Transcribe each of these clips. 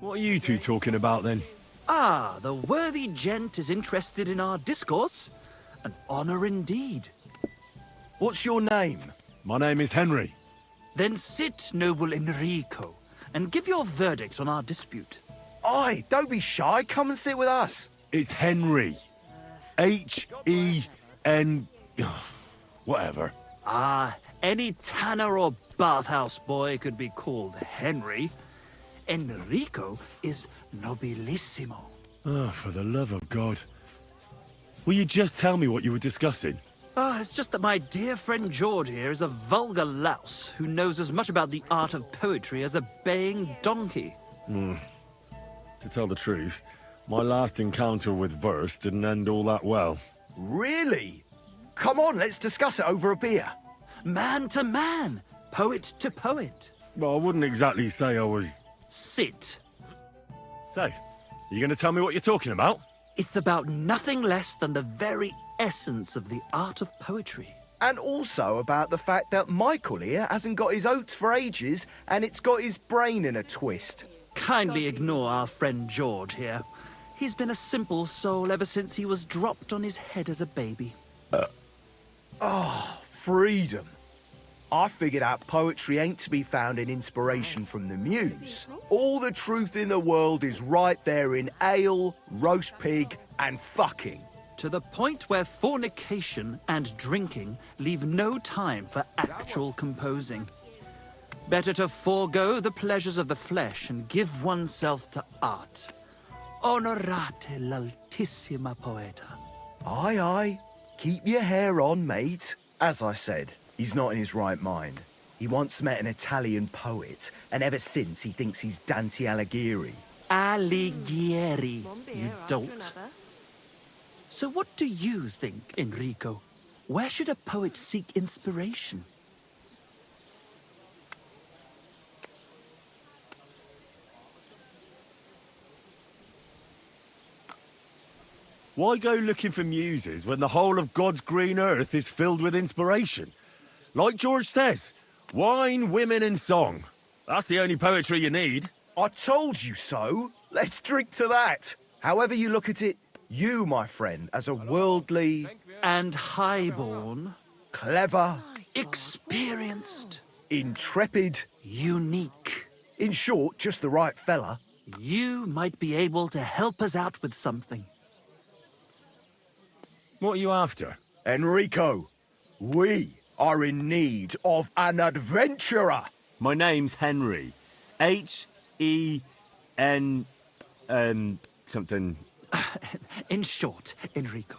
What are you two talking about then? Ah, the worthy gent is interested in our discourse. An honor indeed. What's your name? My name is Henry. Then sit, noble Enrico, and give your verdict on our dispute. Aye, don't be shy. Come and sit with us. It's Henry. H-E-N... whatever. Ah, any tanner or bathhouse boy could be called Henry. Enrico is nobilissimo. Oh, for the love of God. Will you just tell me what you were discussing? Ah, it's just that my dear friend George here is a vulgar louse who knows as much about the art of poetry as a baying donkey. To tell the truth, my last encounter with verse didn't end all that well. Really? Come on, let's discuss it over a beer. Man to man, poet to poet. Well, I wouldn't exactly say I was... Sit. So, you going to tell me what you're talking about? It's about nothing less than the very essence of the art of poetry. And also about the fact that Michael here hasn't got his oats for ages and it's got his brain in a twist. Kindly ignore our friend George here. He's been a simple soul ever since he was dropped on his head as a baby. Freedom. I figured out poetry ain't to be found in inspiration from the muse. All the truth in the world is right there in ale, roast pig, and fucking. To the point where fornication and drinking leave no time for actual composing. Better to forego the pleasures of the flesh and give oneself to art. Honorate l'altissima poeta. Aye, aye. Keep your hair on, mate. As I said, he's not in his right mind. He once met an Italian poet, and ever since he thinks he's Dante Alighieri. Alighieri, you dolt. So what do you think, Enrico? Where should a poet seek inspiration? Why go looking for muses when the whole of God's green earth is filled with inspiration? Like George says, wine, women and song. That's the only poetry you need. I told you so. Let's drink to that. However you look at it, you, my friend, as a worldly... And highborn, clever... experienced, intrepid... unique. In short, just the right fella. You might be able to help us out with something. What are you after? Enrico, we are in need of an adventurer. My name's Henry. H-E-N... something... In short, Enrico,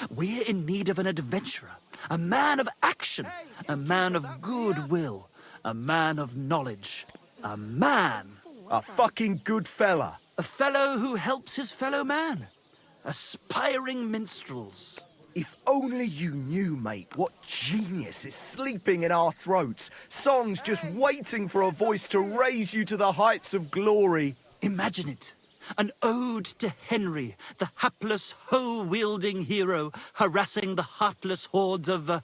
we're in need of an adventurer, a man of action, a man of goodwill, a man of knowledge, a man... A fucking good fella. A fellow who helps his fellow man. Aspiring minstrels. If only you knew, mate, what genius is sleeping in our throats. Songs just waiting for a voice to raise you to the heights of glory. Imagine it. An ode to Henry, the hapless, hoe-wielding hero, harassing the heartless hordes of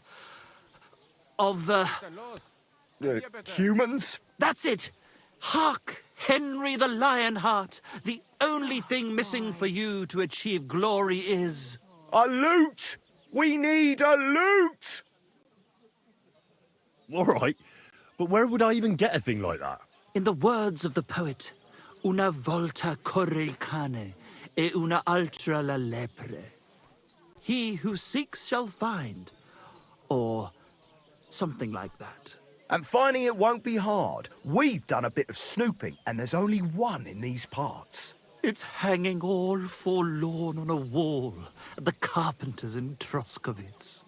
Humans? That's it! Hark, Henry the Lionheart! The only thing missing for you to achieve glory is... A lute! We need a lute! All right, but where would I even get a thing like that? In the words of the poet, una volta corre il cane, e una altra la lepre. He who seeks shall find, or something like that. And finding it won't be hard. We've done a bit of snooping, and there's only one in these parts. It's hanging all forlorn on a wall at the carpenters in Troskowitz.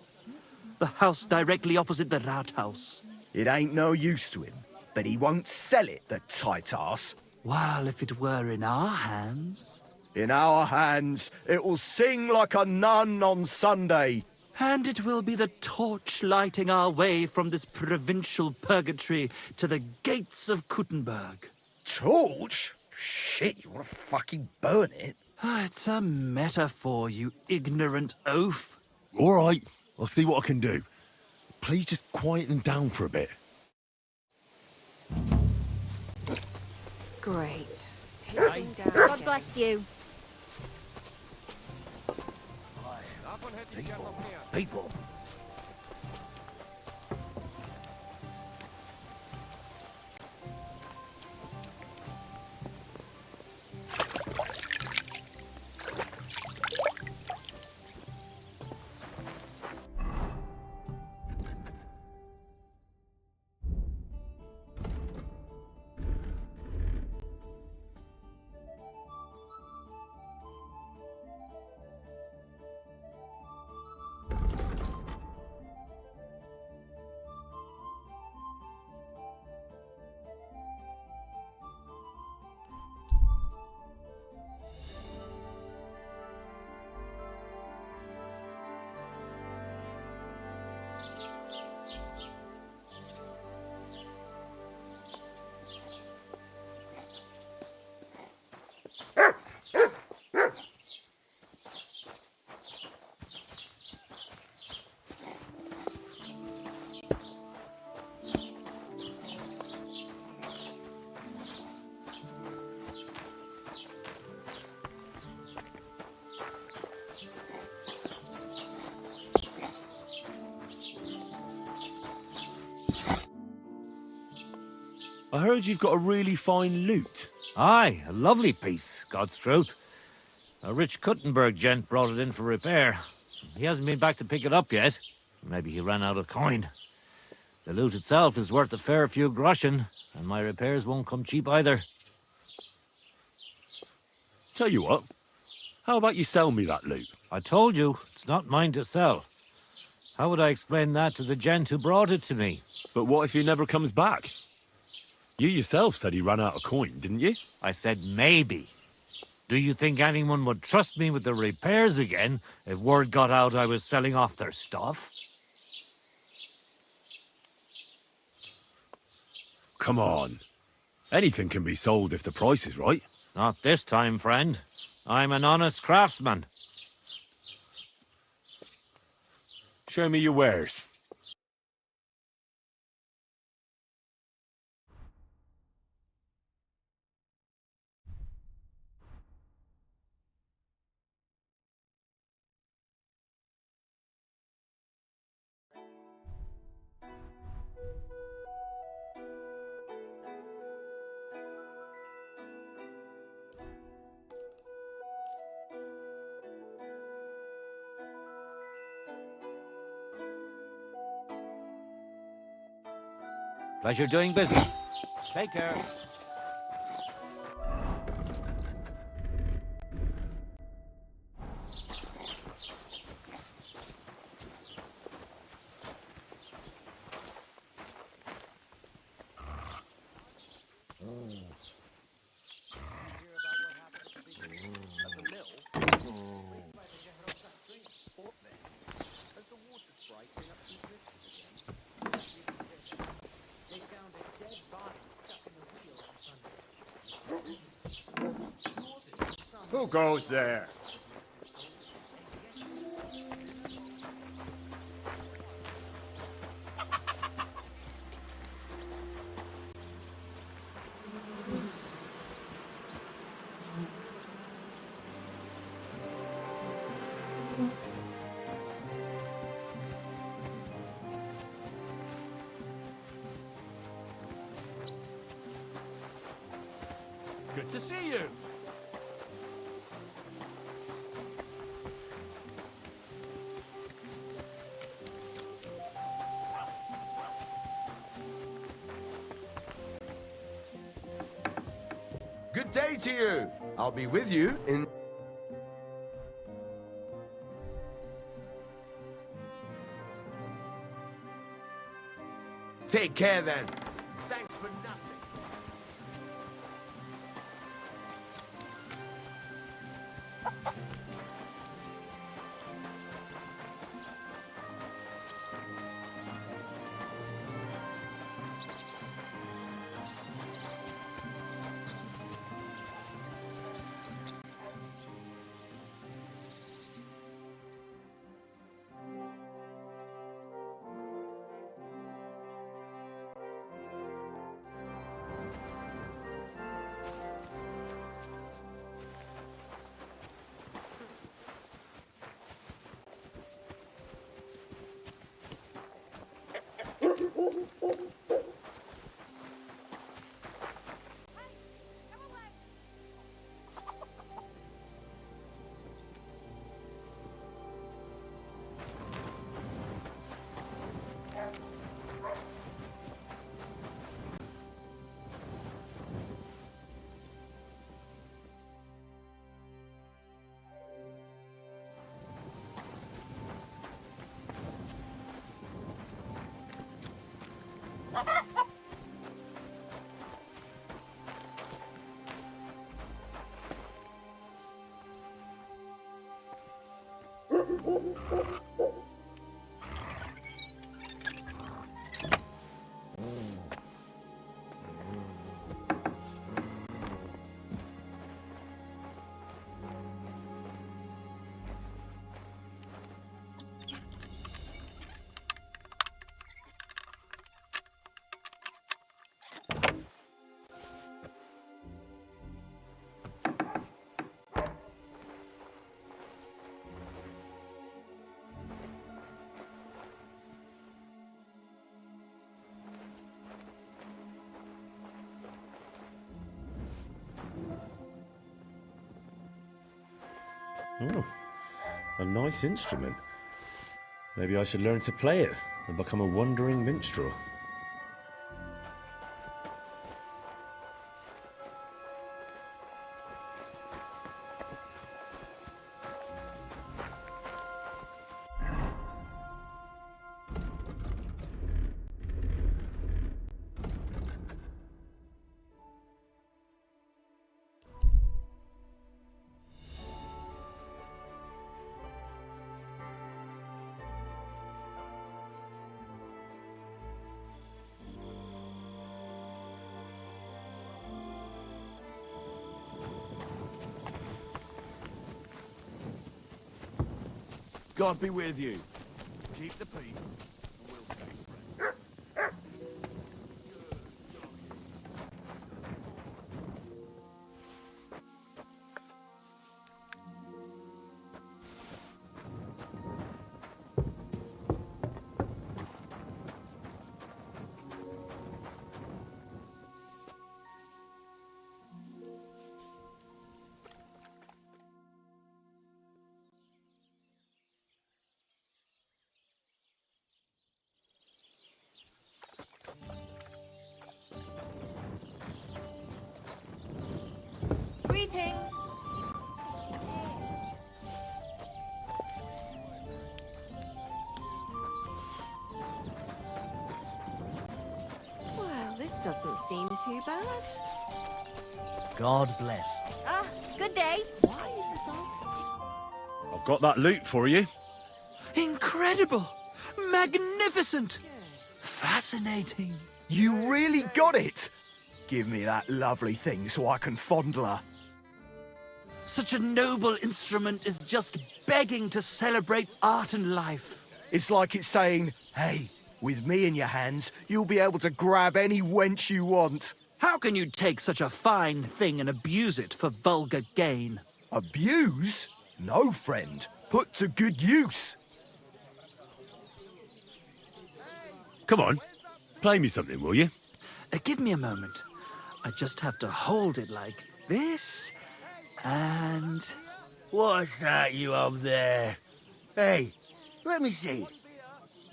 The house directly opposite the Rathaus. It ain't no use to him, but he won't sell it, the tight ass. While if it were in our hands... In our hands, it will sing like a nun on Sunday. And it will be the torch lighting our way from this provincial purgatory to the gates of Kuttenberg. Torch? Shit, you want to fucking burn it? It's a metaphor, you ignorant oaf. All right, I'll see what I can do. Please just quieten down for a bit. Great. God bless you. People. I heard you've got a really fine loot. Aye, a lovely piece, God's truth. A rich Kuttenberg gent brought it in for repair. He hasn't been back to pick it up yet. Maybe he ran out of coin. The loot itself is worth a fair few groschen, and my repairs won't come cheap either. Tell you what, how about you sell me that loot? I told you, it's not mine to sell. How would I explain that to the gent who brought it to me? But what if he never comes back? You yourself said he ran out of coin, didn't you? I said maybe. Do you think anyone would trust me with the repairs again if word got out I was selling off their stuff? Come on. Anything can be sold if the price is right. Not this time, friend. I'm an honest craftsman. Show me your wares. Pleasure doing business. Take care. Who goes there? Good to see you. Good day to you. I'll be with you in... Take care then. Thanks for nothing. Oh, a nice instrument. Maybe I should learn to play it and become a wandering minstrel. God be with you. Keep the peace, and we'll take breath. Greetings. Well, this doesn't seem too bad. God bless. Ah, good day. Why is this all sticky? I've got that loot for you. Incredible! Magnificent! Fascinating! You really got it! Give me that lovely thing so I can fondle her. Such a noble instrument is just begging to celebrate art and life. It's like it's saying, hey, with me in your hands, you'll be able to grab any wench you want. How can you take such a fine thing and abuse it for vulgar gain? Abuse? No, friend. Put to good use. Come on, play me something, will you? Give me a moment. I just have to hold it like this, and... What's that you have there? Hey, let me see.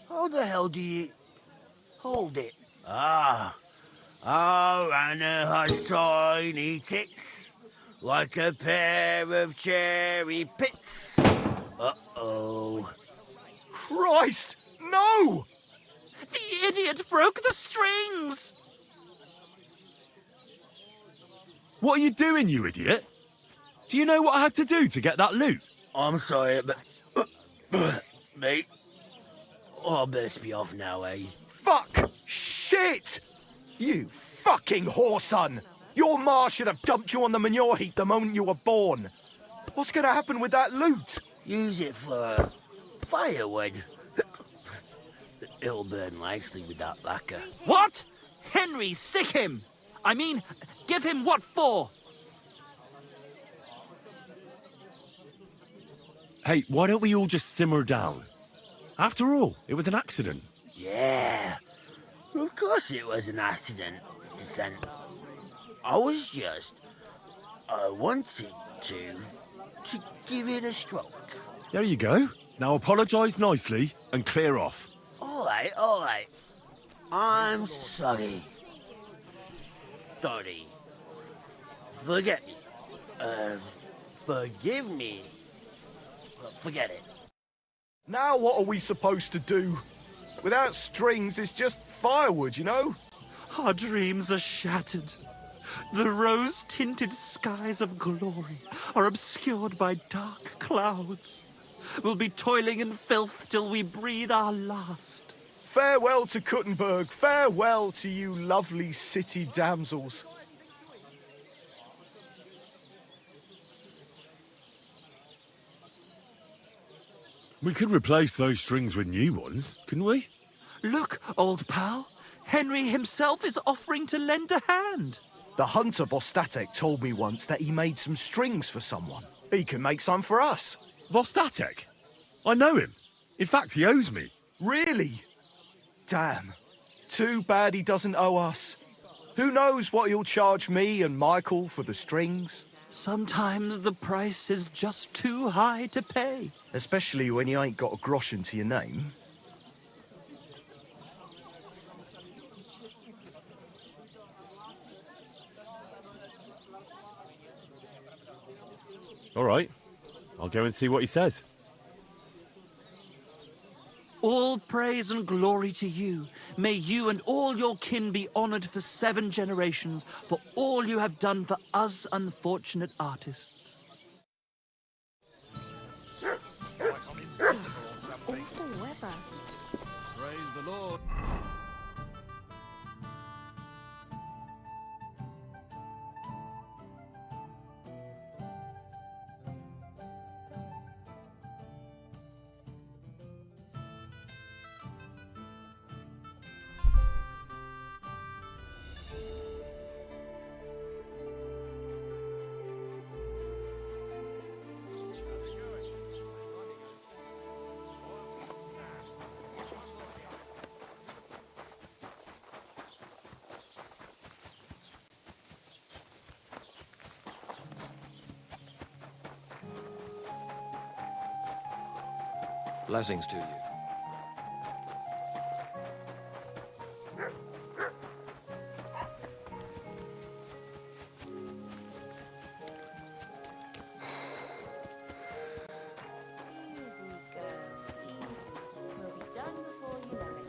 How the hell do you... hold it? Ah. Oh, Anna has tiny tits, like a pair of cherry pits. Uh-oh. Christ, no! The idiot broke the strings! What are you doing, you idiot? Do you know what I had to do to get that loot? I'm sorry, but... mate, I'll best be off now, eh? Fuck! Shit! You fucking whoreson! Your ma should have dumped you on the manure heap the moment you were born. What's gonna happen with that loot? Use it for firewood. It'll burn nicely with that lacquer. What? Henry, sick him! I mean, give him what for? Hey, why don't we all just simmer down? After all, it was an accident. Yeah, of course it was an accident, Descent. I wanted to give it a stroke. There you go. Now apologise nicely and clear off. All right. I'm sorry. Sorry. Forget me. Forgive me. Forget it. Now what are we supposed to do? Without strings, it's just firewood, you know? Our dreams are shattered. The rose-tinted skies of glory are obscured by dark clouds. We'll be toiling in filth till we breathe our last. Farewell to Kuttenberg, farewell to you lovely city damsels. We could replace those strings with new ones, couldn't we? Look, old pal. Henry himself is offering to lend a hand. The hunter Vostatek told me once that he made some strings for someone. He can make some for us. Vostatek? I know him. In fact, he owes me. Really? Damn. Too bad he doesn't owe us. Who knows what he'll charge me and Michael for the strings? Sometimes the price is just too high to pay. Especially when you ain't got a groschen to your name. All right. I'll go and see what he says. All praise and glory to you. May you and all your kin be honored for 7 generations for all you have done for us unfortunate artists. Awful weather. Praise the Lord. Blessings to you. Easy, girl. Easy. We'll be done before you know it.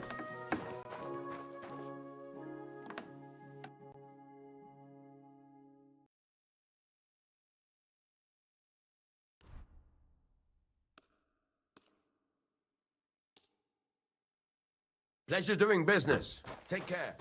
Pleasure doing business. Take care.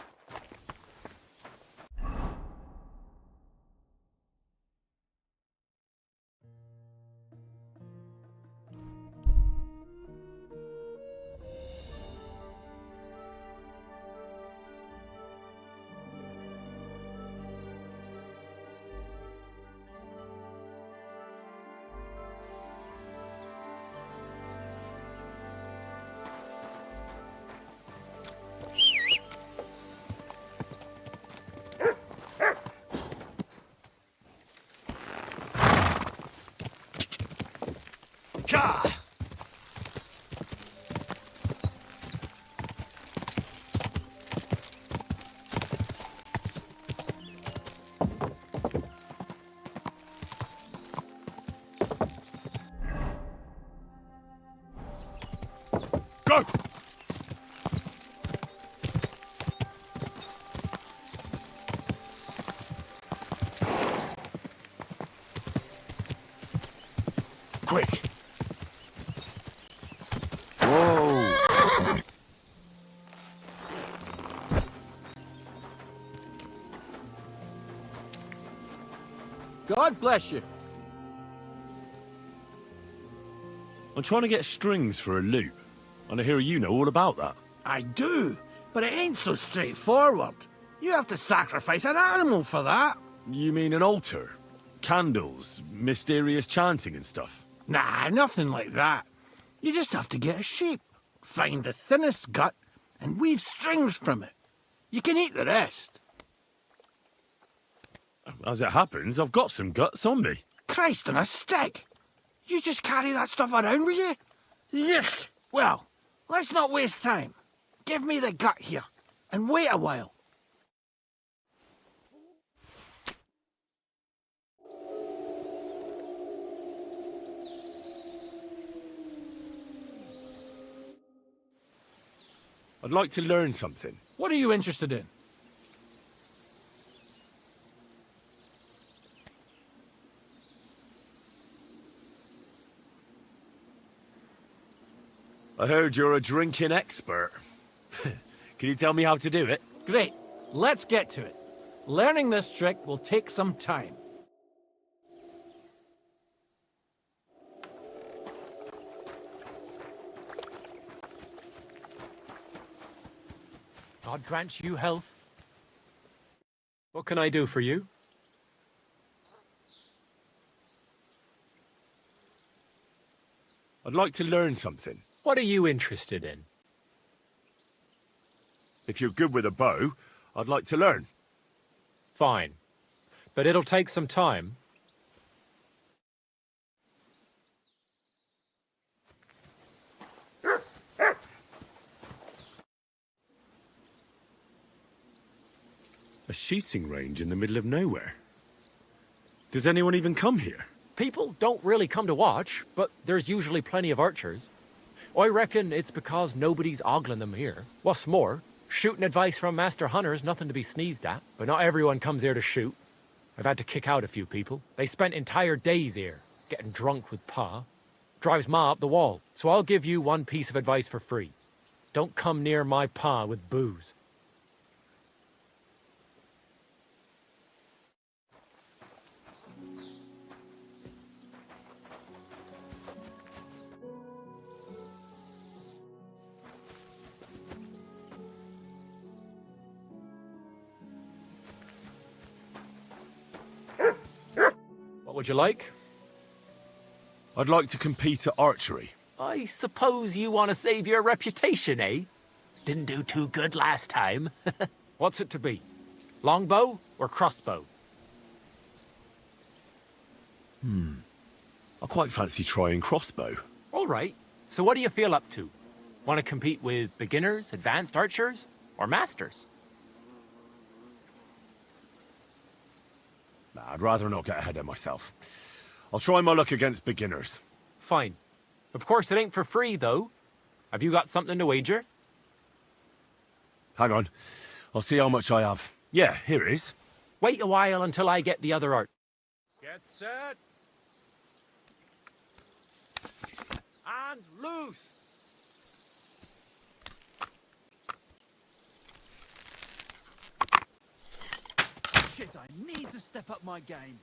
Go! Quick! Whoa! God bless you. I'm trying to get strings for a loop, and I hear you know all about that. I do, but it ain't so straightforward. You have to sacrifice an animal for that. You mean an altar? Candles, mysterious chanting and stuff? Nah, nothing like that. You just have to get a sheep, find the thinnest gut, and weave strings from it. You can eat the rest. As it happens, I've got some guts on me. Christ on a stick! You just carry that stuff around with you? Yes. Well, let's not waste time. Give me the gut here, and wait a while. I'd like to learn something. What are you interested in? I heard you're a drinking expert. Can you tell me how to do it? Great. Let's get to it. Learning this trick will take some time. God grant you health. What can I do for you? I'd like to learn something. What are you interested in? If you're good with a bow, I'd like to learn. Fine. But it'll take some time. A shooting range in the middle of nowhere. Does anyone even come here? People don't really come to watch, but there's usually plenty of archers. I reckon it's because nobody's ogling them here. What's more, shooting advice from master hunters nothing to be sneezed at, but not everyone comes here to shoot. I've had to kick out a few people. They spent entire days here, getting drunk with Pa. Drives Ma up the wall, so I'll give you one piece of advice for free. Don't come near my Pa with booze. What would you like? I'd like to compete at archery. I suppose you want to save your reputation, eh? Didn't do too good last time. What's it to be? Longbow or crossbow? I quite fancy trying crossbow. All right. So what do you feel up to? Want to compete with beginners, advanced archers, or masters? Nah, I'd rather not get ahead of myself. I'll try my luck against beginners. Fine. Of course it ain't for free, though. Have you got something to wager? Hang on. I'll see how much I have. Yeah, here it is. Wait a while until I get the other art. Get set. And loose. Shit, I need to step up my game.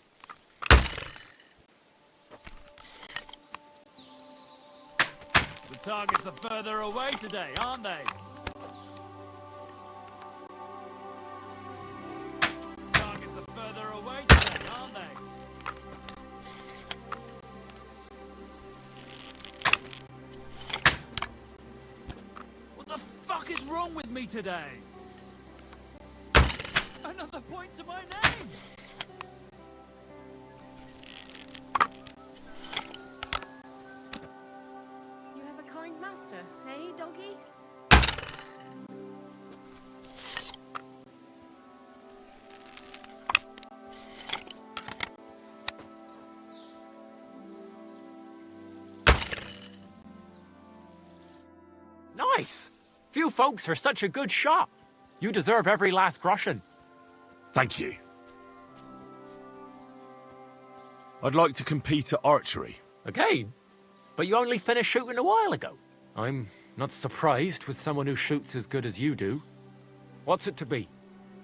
The targets are further away today, aren't they? Targets are further away today, aren't they? What the fuck is wrong with me today? Another point to my name! You have a kind master, hey, doggy? Nice! Few folks are such a good shot. You deserve every last groschen. Thank you. I'd like to compete at archery. Again? But you only finished shooting a while ago. I'm not surprised with someone who shoots as good as you do. What's it to be?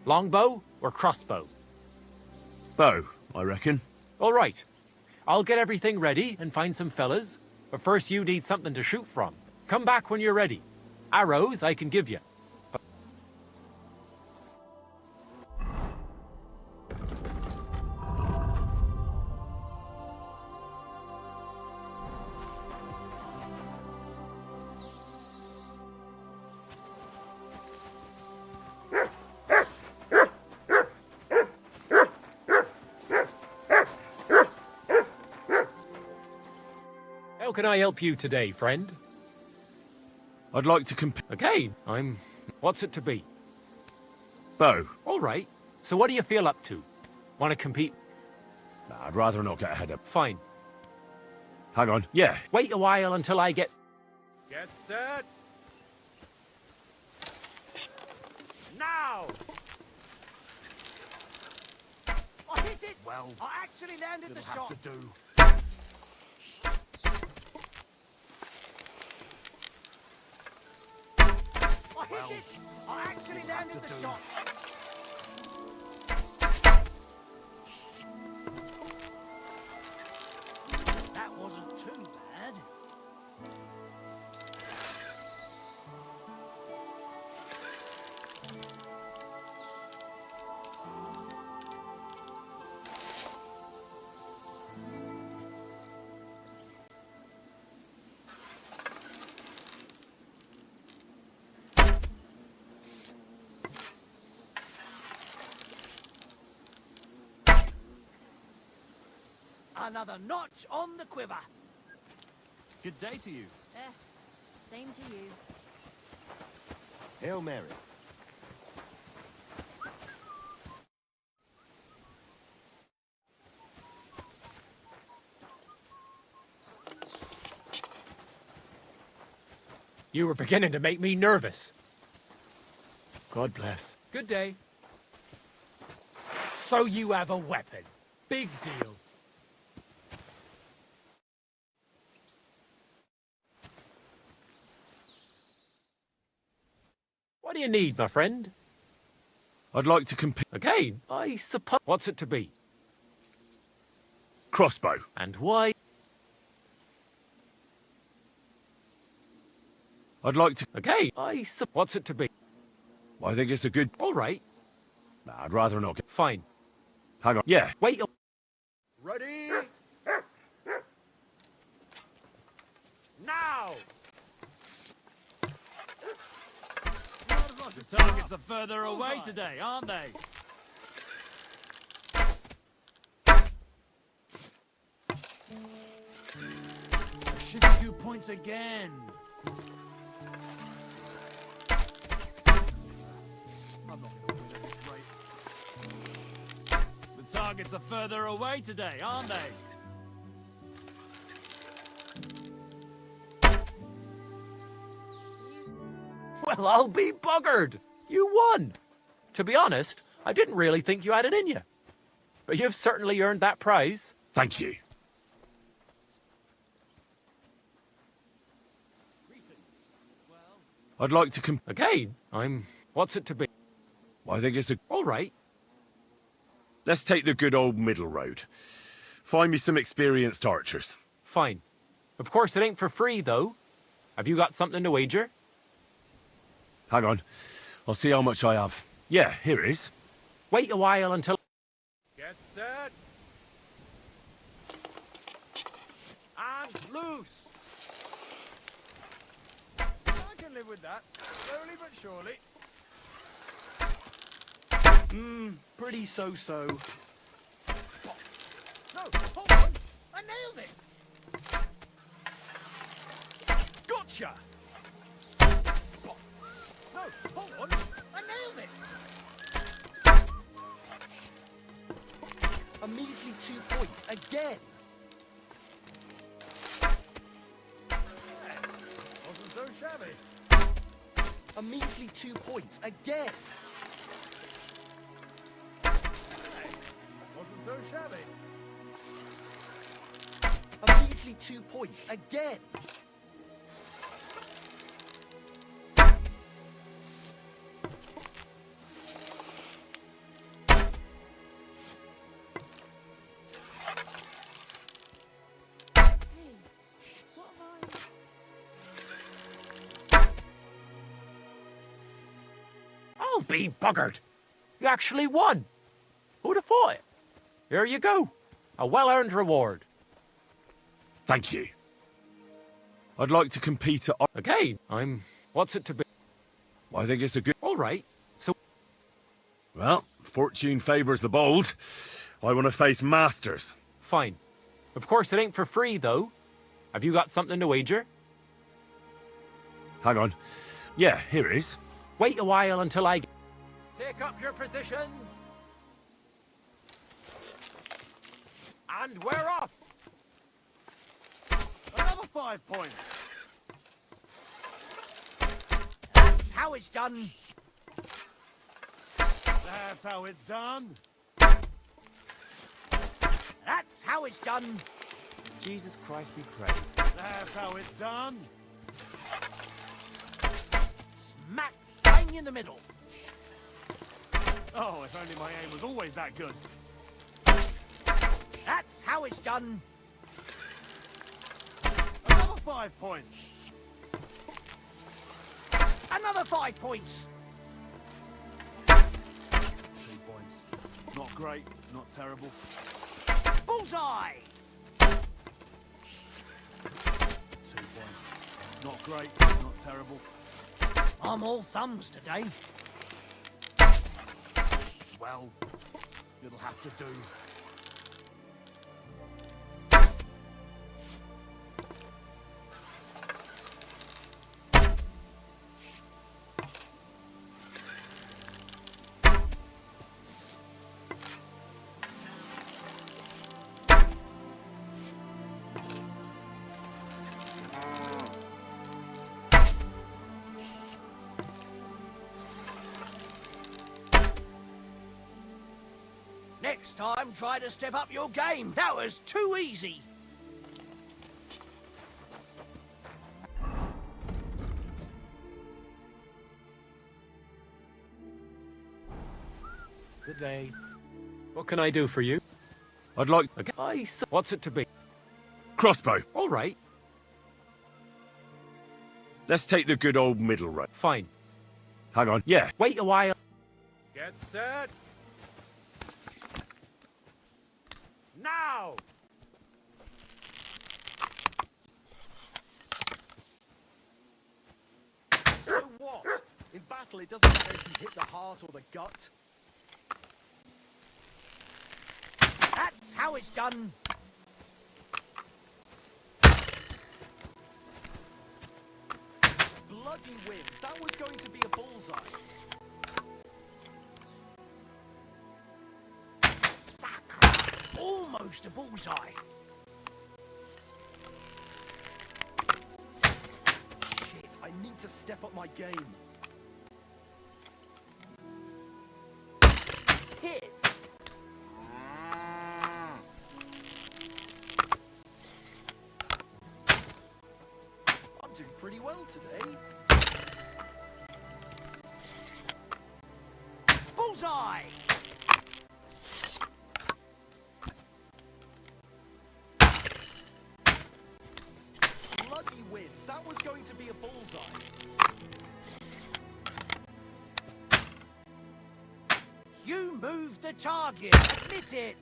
Longbow or crossbow? Bow, I reckon. All right. I'll get everything ready and find some fellas. But first you need something to shoot from. Come back when you're ready. Arrows I can give you. How can I help you today, friend? I'd like to compete. Again, What's it to be? Bow. All right. So what do you feel up to? Want to compete? Nah, I'd rather not get ahead of. Fine. Hang on. Yeah. Wait a while until I get... Get set. Now! I hit it! Well, I actually landed the it'll shot! have to do. I hit it! I actually landed the shot! That wasn't too bad. Another notch on the quiver. Good day to you. Same to you. Hail Mary. You were beginning to make me nervous. God bless. Good day. So you have a weapon. Big deal. What do you need, my friend? I'd like to compete. Again, I suppose. What's it to be? Crossbow. And why? I'd like to. Again, I suppose. What's it to be? I think it's a good. All right, Nah, I'd rather not get. fine. Hang on. Yeah. Wait. Ready? Now! The targets are further away today, aren't they? Should be 2 points again. I'm not going to win at this rate. The targets are further away today, aren't they? Well, I'll be buggered. You won. To be honest, I didn't really think you had it in you. But you've certainly earned that prize. Thank you. I'd like to Again, What's it to be? I think it's a. All right. Let's take the good old middle road. Find me some experienced archers. Fine. Of course, it ain't for free, though. Have you got something to wager? Hang on. I'll see how much I have. Yeah, here it is. Wait a while until... Get set. And loose. I can live with that. Slowly but surely. Pretty so-so. No, hold on! I nailed it! Gotcha! No, hold on! I nailed it! A measly 2 points again! Wasn't so shabby. A measly 2 points again! Wasn't so shabby. A measly 2 points again! I'll be buggered. You actually won. Who'd have thought it? Here you go. A well-earned reward. Thank you. I'd like to compete at. Again, What's it to be? I think it's a good. All right. So, Well, fortune favours the bold. I want to face masters. fine. Of course, it ain't for free, though. Have you got something to wager? Hang on. Yeah, here it is. Wait a while until I... Take up your positions. And we're off. Another 5 points! That's how it's done! That's how it's done. That's how it's done. Jesus Christ be praised. That's how it's done. Smack bang in the middle. Oh, if only my aim was always that good. That's how it's done. Another 5 points. Another 5 points. 2 points. Not great, not terrible. Bullseye. 2 points. Not great, not terrible. I'm all thumbs today. Well, it'll have to do. Next time, try to step up your game. That was too easy. Good day. What can I do for you? I'd like a What's it to be? crossbow. All right. Let's take the good old middle road. Fine. Hang on. Yeah. Wait a while. Get set. Now! So what? In battle, it doesn't matter if you hit the heart or the gut. That's how it's done. Bloody win. That was going to be a bullseye. Almost a bullseye. Shit, I need to step up my game. Hit. I'm doing pretty well today. Bullseye. Bloody win. That was going to be a bullseye. You moved the target. Admit it.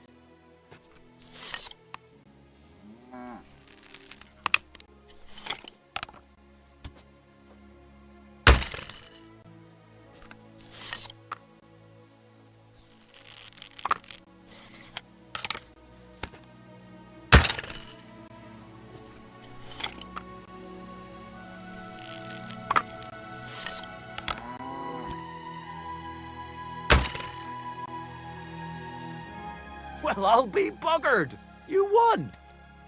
Well, I'll be buggered. You won.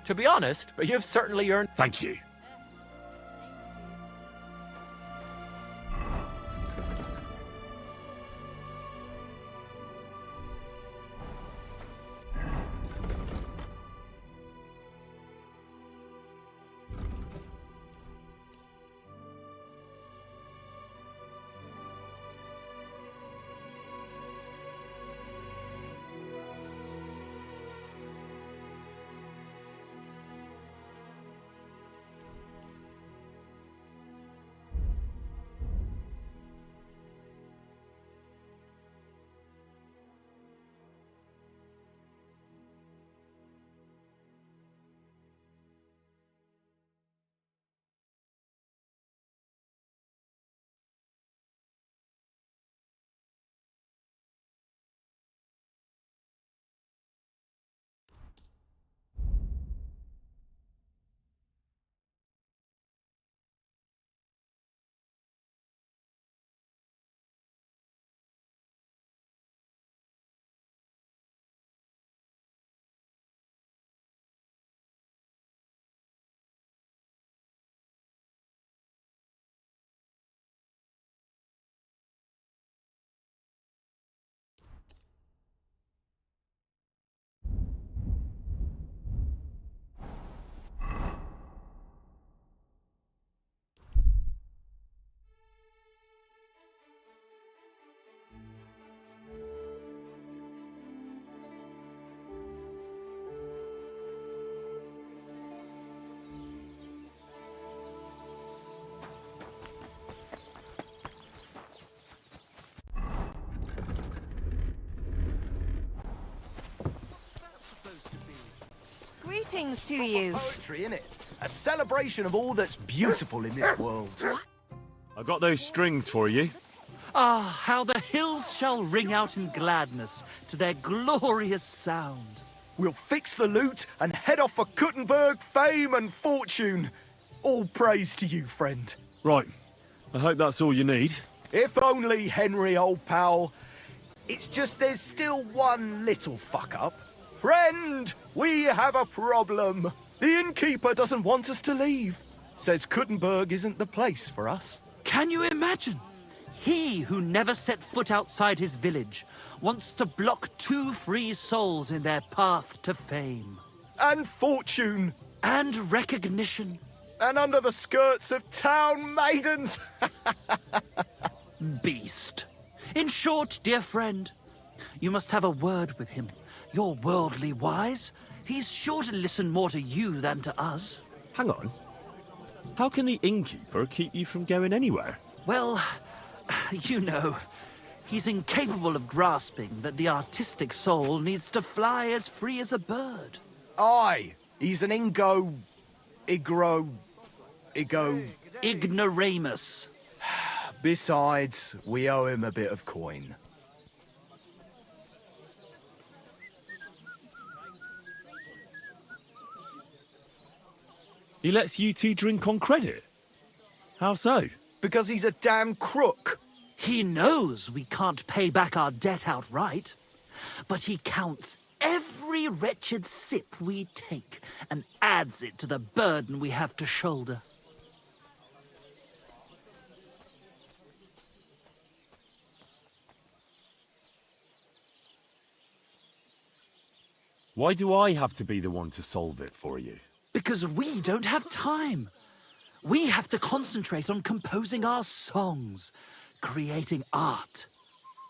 To be honest, you've certainly earned... Thank you. Greetings to you. Poetry, innit? A celebration of all that's beautiful in this world. I got those strings for you. Ah, how the hills shall ring out in gladness to their glorious sound. We'll fix the loot and head off for Kuttenberg, fame and fortune. All praise to you, friend. Right. I hope that's all you need. If only, Henry, old pal. It's just there's still one little fuck-up. Friend, we have a problem. The innkeeper doesn't want us to leave. Says Kuttenberg isn't the place for us. Can you imagine? He who never set foot outside his village wants to block 2 free souls in their path to fame. And fortune. And recognition. And under the skirts of town maidens. Beast. In short, dear friend, you must have a word with him. You're worldly wise. He's sure to listen more to you than to us. Hang on. How can the innkeeper keep you from going anywhere? Well, you know, he's incapable of grasping that the artistic soul needs to fly as free as a bird. Aye, he's an Ignoramus. Besides, we owe him a bit of coin. He lets you two drink on credit? How so? Because he's a damn crook. He knows we can't pay back our debt outright, but he counts every wretched sip we take and adds it to the burden we have to shoulder. Why do I have to be the one to solve it for you? Because we don't have time. We have to concentrate on composing our songs, creating art.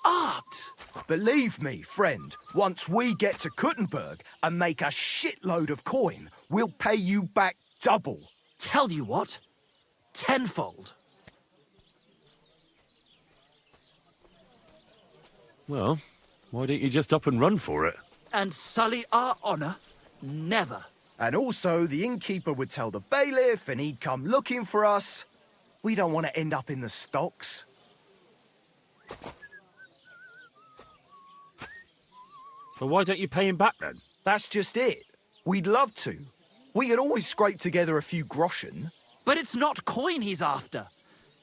Art! Believe me, friend, once we get to Kuttenberg and make a shitload of coin, we'll pay you back double. Tell you what, tenfold. Well, why don't you just up and run for it? And sully our honor? Never. And also, the innkeeper would tell the bailiff and he'd come looking for us. We don't want to end up in the stocks. Well, why don't you pay him back then? That's just it. We'd love to. We could always scrape together a few groschen. But it's not coin he's after.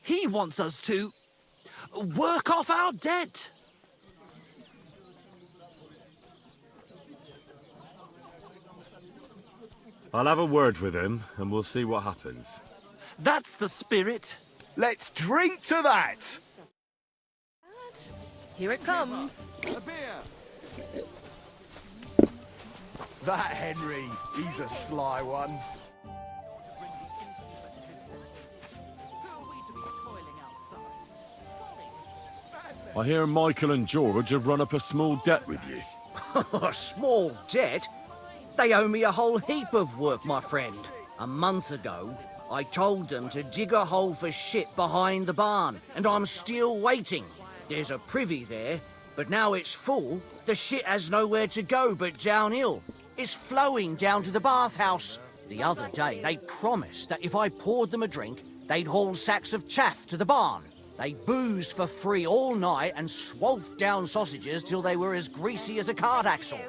He wants us to work off our debt. I'll have a word with him, and we'll see what happens. That's the spirit. Let's drink to that! Here it comes. That Henry, he's a sly one. I hear Michael and George have run up a small debt with you. A small debt? They owe me a whole heap of work, my friend. A month ago, I told them to dig a hole for shit behind the barn, and I'm still waiting. There's a privy there, but now it's full. The shit has nowhere to go but downhill. It's flowing down to the bathhouse. The other day, they promised that if I poured them a drink, they'd haul sacks of chaff to the barn. They boozed for free all night and swathed down sausages till they were as greasy as a card axle.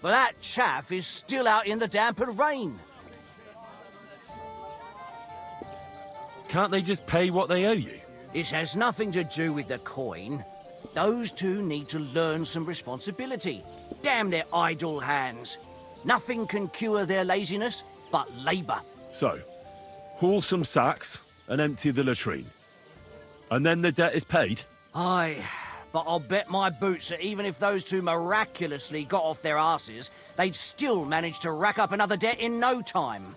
But that chaff is still out in the damp and rain. Can't they just pay what they owe you? It has nothing to do with the coin. Those two need to learn some responsibility. Damn their idle hands. Nothing can cure their laziness but labour. So, haul some sacks and empty the latrine. And then the debt is paid? Aye, but I'll bet my boots that even if those two miraculously got off their asses, they'd still manage to rack up another debt in no time.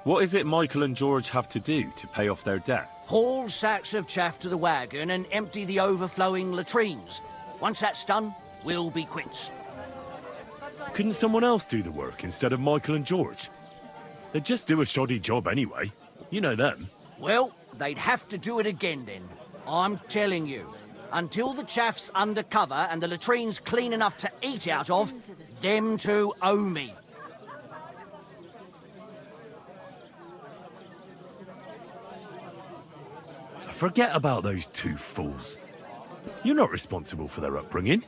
What is it Michael and George have to do to pay off their debt? Haul sacks of chaff to the wagon and empty the overflowing latrines. Once that's done, we'll be quits. Couldn't someone else do the work instead of Michael and George? They'd just do a shoddy job anyway. You know them. Well, they'd have to do it again then. I'm telling you. Until the chaff's undercover and the latrine's clean enough to eat out of, them two owe me. Forget about those two fools. You're not responsible for their upbringing.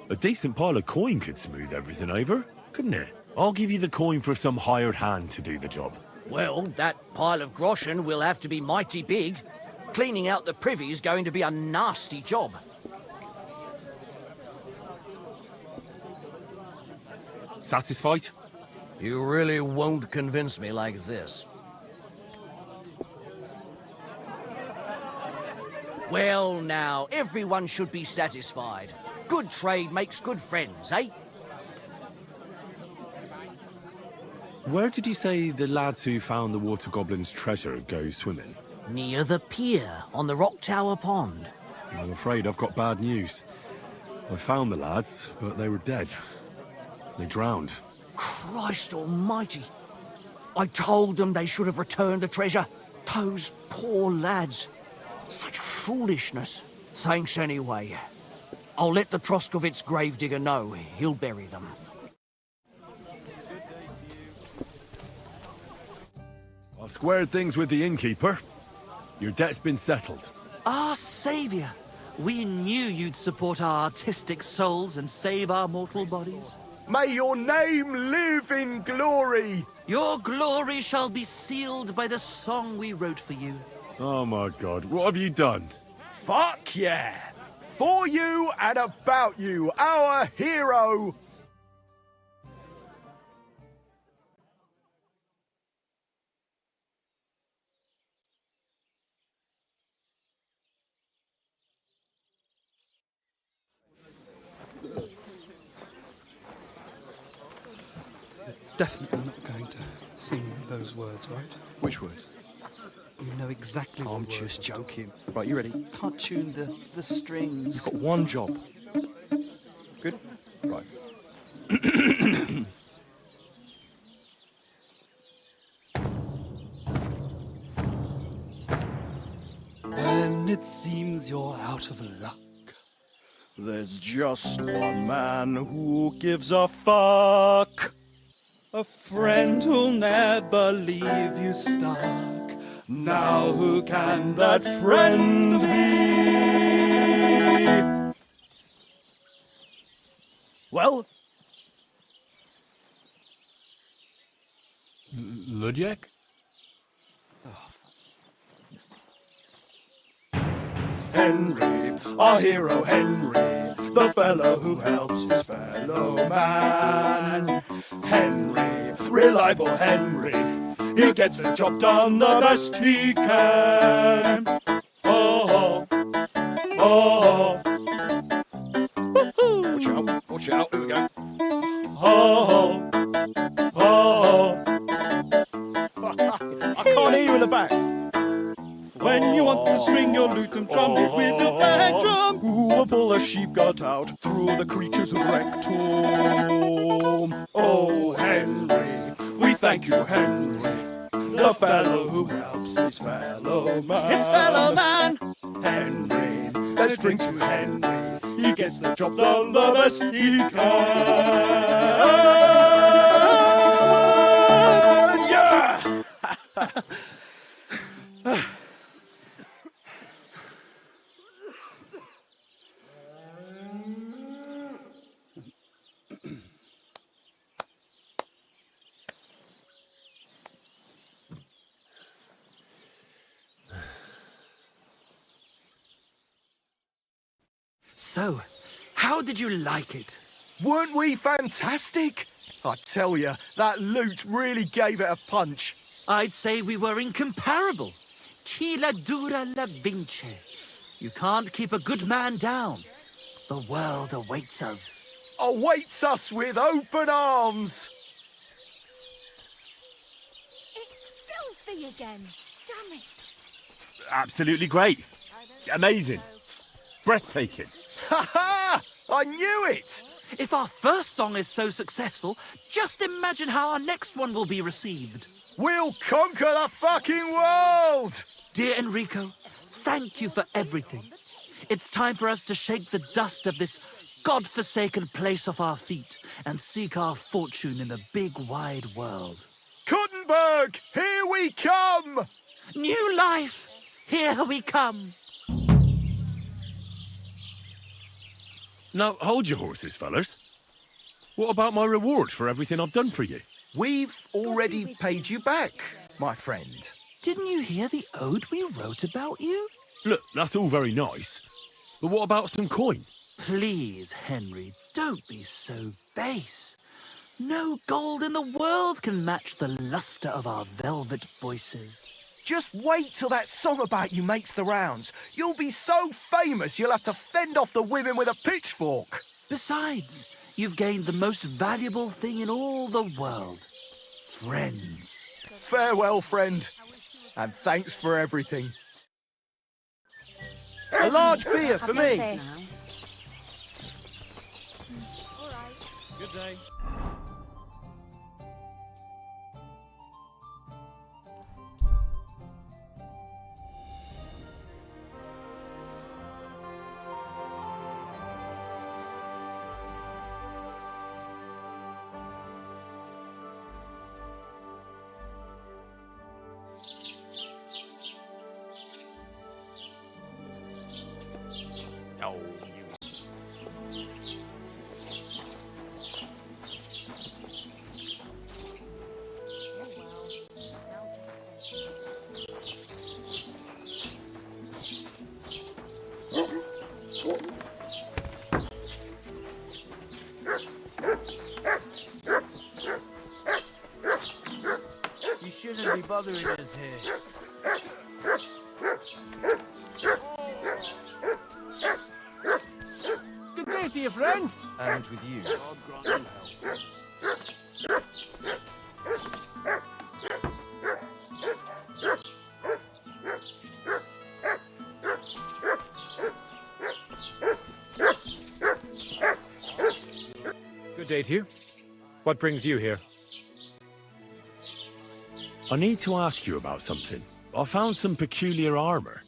A decent pile of coin could smooth everything over, couldn't it? I'll give you the coin for some hired hand to do the job. Well, that pile of groschen will have to be mighty big. Cleaning out the privy's going to be a nasty job. Satisfied? You really won't convince me like this. Well, now, everyone should be satisfied. Good trade makes good friends, eh? Where did you say the lads who found the water goblin's treasure go swimming? Near the pier, on the Rock Tower Pond. I'm afraid I've got bad news. I found the lads, but they were dead. They drowned. Christ almighty. I told them they should have returned the treasure. Those poor lads. Such foolishness. Thanks anyway. I'll let the Troskovitz gravedigger know. He'll bury them. I've squared things with the innkeeper. Your debt's been settled. Our saviour! We knew you'd support our artistic souls and save our mortal bodies. May your name live in glory! Your glory shall be sealed by the song we wrote for you. Oh my god, what have you done? Fuck yeah! For you and about you, our hero! Definitely not going to sing those words, right? Which words? You know exactly what I'm words. just joking. Right, you ready? Can't tune the strings. You've got one job. Good? Right. When it seems you're out of luck, There's just one man who gives a fuck. a friend who'll never leave you stuck. Now who can that friend be? Well? Ludiek? Henry, our hero Henry, the fellow who helps his fellow man. Henry, reliable Henry, he gets the job done the best he can. Oh, oh, oh. Watch out, here we go. Oh, oh. I can't hear you in the back. When you want to string your lute and trumpet with the bag drum, Who will pull a sheep gut out through the creature's rectum? Oh, Henry, we thank you, Henry, the fellow who helps his fellow man. his fellow man. Henry, let's drink to Henry. He gets the job done the best he can. Yeah! So, how did you like it? Weren't we fantastic? I tell you, that loot really gave it a punch. I'd say we were incomparable. Chi la dura la vince. You can't keep a good man down. The world awaits us. Awaits us with open arms. It's filthy again. Damn it. Absolutely great. Amazing. Breathtaking. Ha ha! I knew it! If our first song is so successful, just imagine how our next one will be received. We'll conquer the fucking world! Dear Enrico, thank you for everything. It's time for us to shake the dust of this God-forsaken place off our feet and seek our fortune in the big wide world. Kuttenberg, here we come! New life! Here we come! Now, hold your horses, fellas. What about my reward for everything I've done for you? We've already paid you back, my friend. Didn't you hear the ode we wrote about you? Look, that's all very nice. But what about some coin? Please, Henry, don't be so base. No gold in the world can match the luster of our velvet voices. Just wait till that song about you makes the rounds. You'll be so famous you'll have to fend off the women with a pitchfork. Besides, you've gained the most valuable thing in all the world. Friends. Farewell, friend. And thanks for everything. A large beer for me. Good day. Oh, You shouldn't be bothering us here. Good day to you, friend. And with you. God grant you health. good day to you. What brings you here? I need to ask you about something. I found some peculiar armor.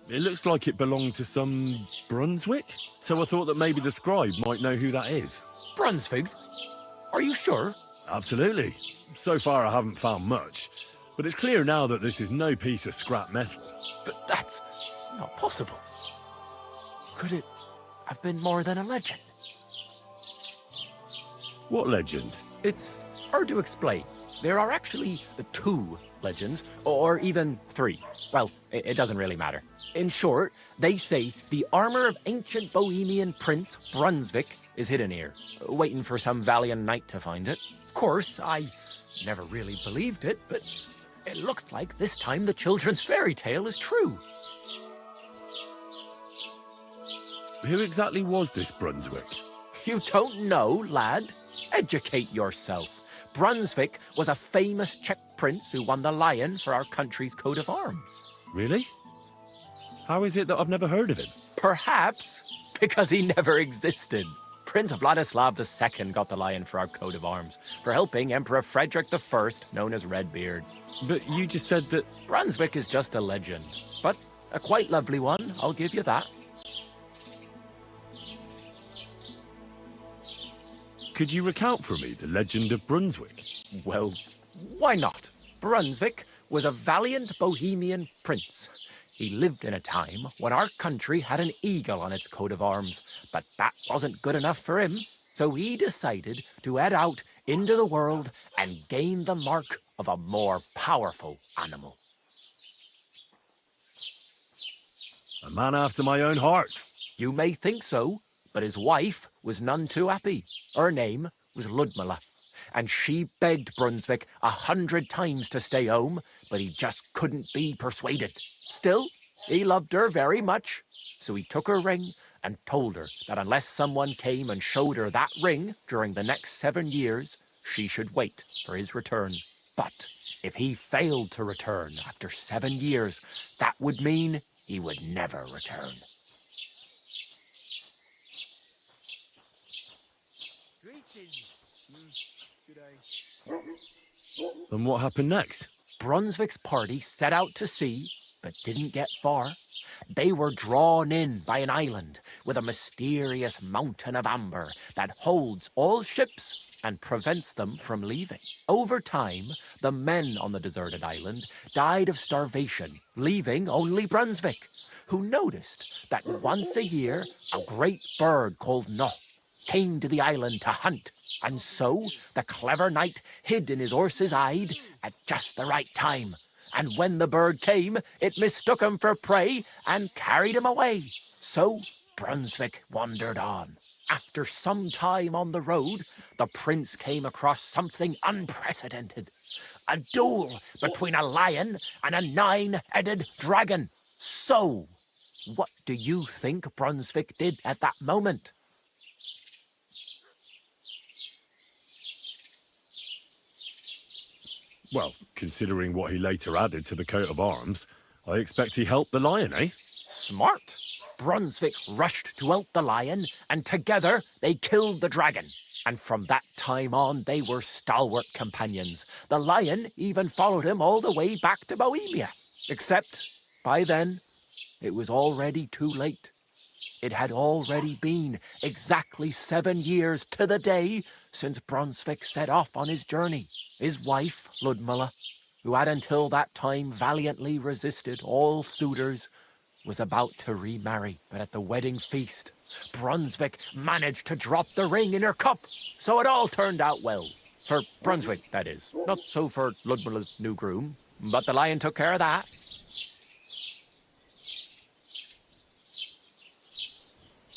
It looks like it belonged to some Brunswick, so I thought that maybe the scribe might know who that is. Brunswigs? Are you sure? Absolutely. So far I haven't found much, but it's clear now that this is no piece of scrap metal. But that's not possible. Could it have been more than a legend? What legend? It's hard to explain. There are actually 2 legends, or even 3. Well, it doesn't really matter. In short, they say the armor of ancient Bohemian Prince Brunswick is hidden here, waiting for some valiant knight to find it. Of course, I never really believed it, but it looks like this time the children's fairy tale is true. Who exactly was this Brunswick? You don't know, lad? Educate yourself. Brunswick was a famous Czech prince who won the lion for our country's coat of arms. Really? How is it that I've never heard of him? Perhaps because he never existed. Prince Vladislav II got the lion for our coat of arms for helping Emperor Frederick I, known as Redbeard. But you just said that... Brunswick is just a legend, but a quite lovely one, I'll give you that. Could you recount for me the legend of Brunswick? Well, why not? Brunswick was a valiant Bohemian prince. He lived in a time when our country had an eagle on its coat of arms, but that wasn't good enough for him, so he decided to head out into the world and gain the mark of a more powerful animal. A man after my own heart. You may think so, but his wife was none too happy. Her name was Ludmilla, and she begged Brunswick 100 times to stay home, but he just couldn't be persuaded. Still, he loved her very much, so he took her ring and told her that unless someone came and showed her that ring during the next 7 years, she should wait for his return. But if he failed to return after 7 years, that would mean he would never return. And what happened next? Brunswick's party set out to sea, but didn't get far. They were drawn in by an island with a mysterious mountain of amber that holds all ships and prevents them from leaving. Over time, the men on the deserted island died of starvation, leaving only Brunswick, who noticed that once a year a great bird called Noh came to the island to hunt, and so the clever knight hid in his horse's hide at just the right time. And when the bird came, it mistook him for prey and carried him away. So Brunswick wandered on. After some time on the road, the prince came across something unprecedented. A duel between a lion and a 9-headed dragon. So, what do you think Brunswick did at that moment? Well, considering what he later added to the coat of arms, I expect he helped the lion, eh? Smart. Brunswick rushed to help the lion, and together they killed the dragon. And from that time on, they were stalwart companions. The lion even followed him all the way back to Bohemia. Except, by then, it was already too late. It had already been exactly 7 years to the day since Brunswick set off on his journey. His wife, Ludmilla, who had until that time valiantly resisted all suitors, was about to remarry. But at the wedding feast, Brunswick managed to drop the ring in her cup, so it all turned out well. For Brunswick, that is. Not so for Ludmilla's new groom, but the lion took care of that.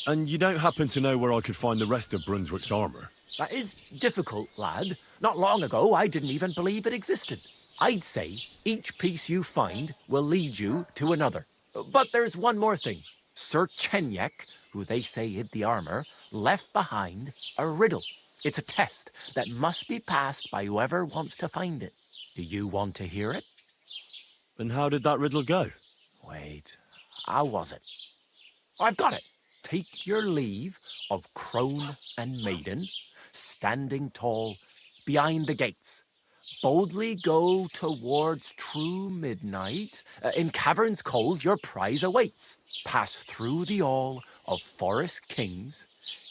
And you don't happen to know where I could find the rest of Brunswick's armour? That is difficult, lad. Not long ago, I didn't even believe it existed. I'd say each piece you find will lead you to another. But there's one more thing. Sir Chenyek, who they say hid the armour, left behind a riddle. It's a test that must be passed by whoever wants to find it. Do you want to hear it? And how did that riddle go? Wait, how was it? I've got it. Take your leave of crone and maiden, standing tall behind the gates. Boldly go towards true midnight. In caverns cold your prize awaits. Pass through the all of forest kings,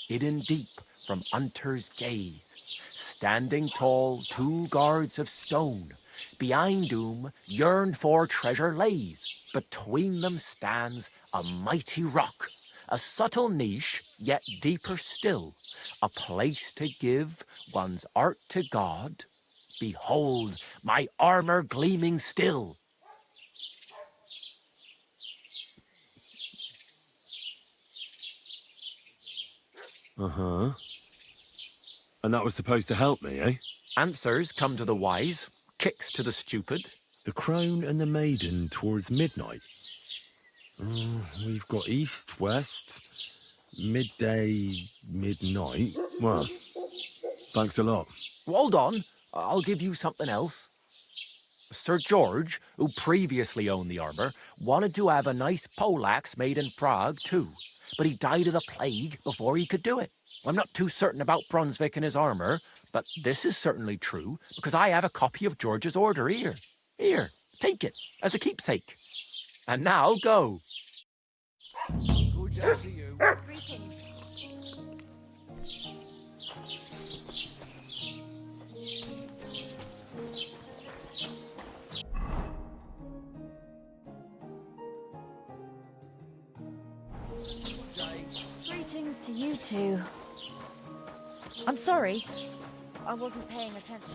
hidden deep from hunter's gaze. Standing tall, 2 guards of stone. Behind whom yearned for treasure lays. Between them stands a mighty rock. A subtle niche, yet deeper still. A place to give one's art to God. Behold, my armour gleaming still. Uh-huh. And that was supposed to help me, eh? Answers come to the wise, kicks to the stupid. The crone and the maiden towards midnight. We've got east, west, midday, midnight. Well, thanks a lot. Hold on, I'll give you something else. Sir George, who previously owned the armour, wanted to have a nice poleaxe made in Prague too, but he died of the plague before he could do it. I'm not too certain about Brunswick and his armour, but this is certainly true, because I have a copy of George's order here. Here, take it, as a keepsake. And now, go. Good job to you. Greetings. Greetings to you two. I'm sorry, I wasn't paying attention.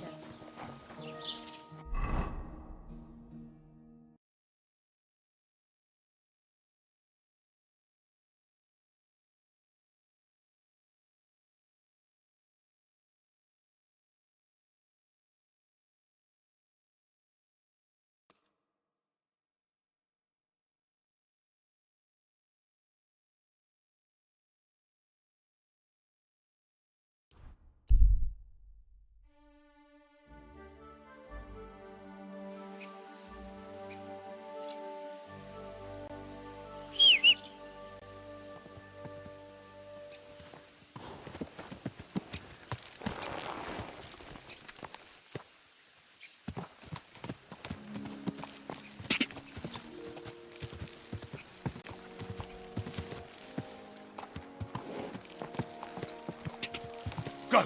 Go!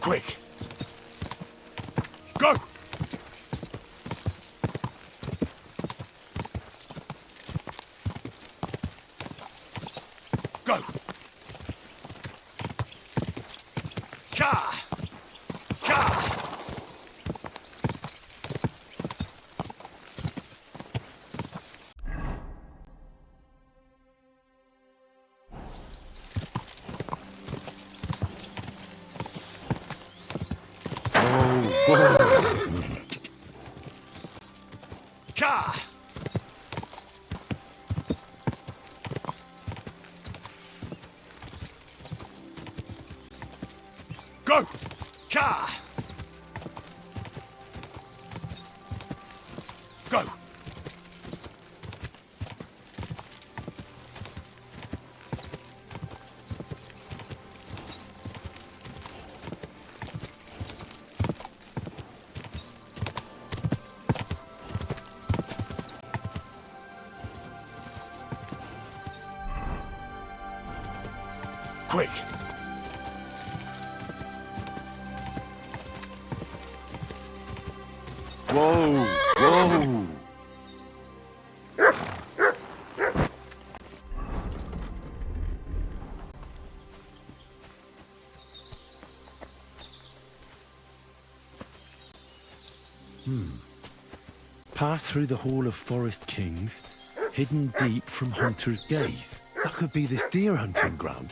Quick! Go! Go! Ka! Ka! Ka! Go! Ka! Go! Quick! Whoa! Whoa! Pass through the Hall of Forest Kings, hidden deep from hunter's gaze. That could be this deer hunting ground.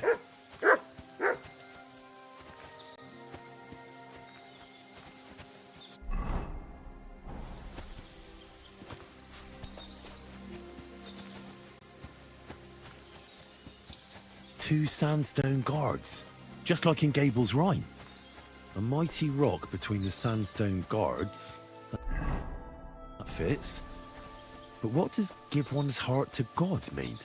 Two sandstone guards, just like in Gable's rhyme. A mighty rock between the sandstone guards. That fits. But what does give one's heart to God mean?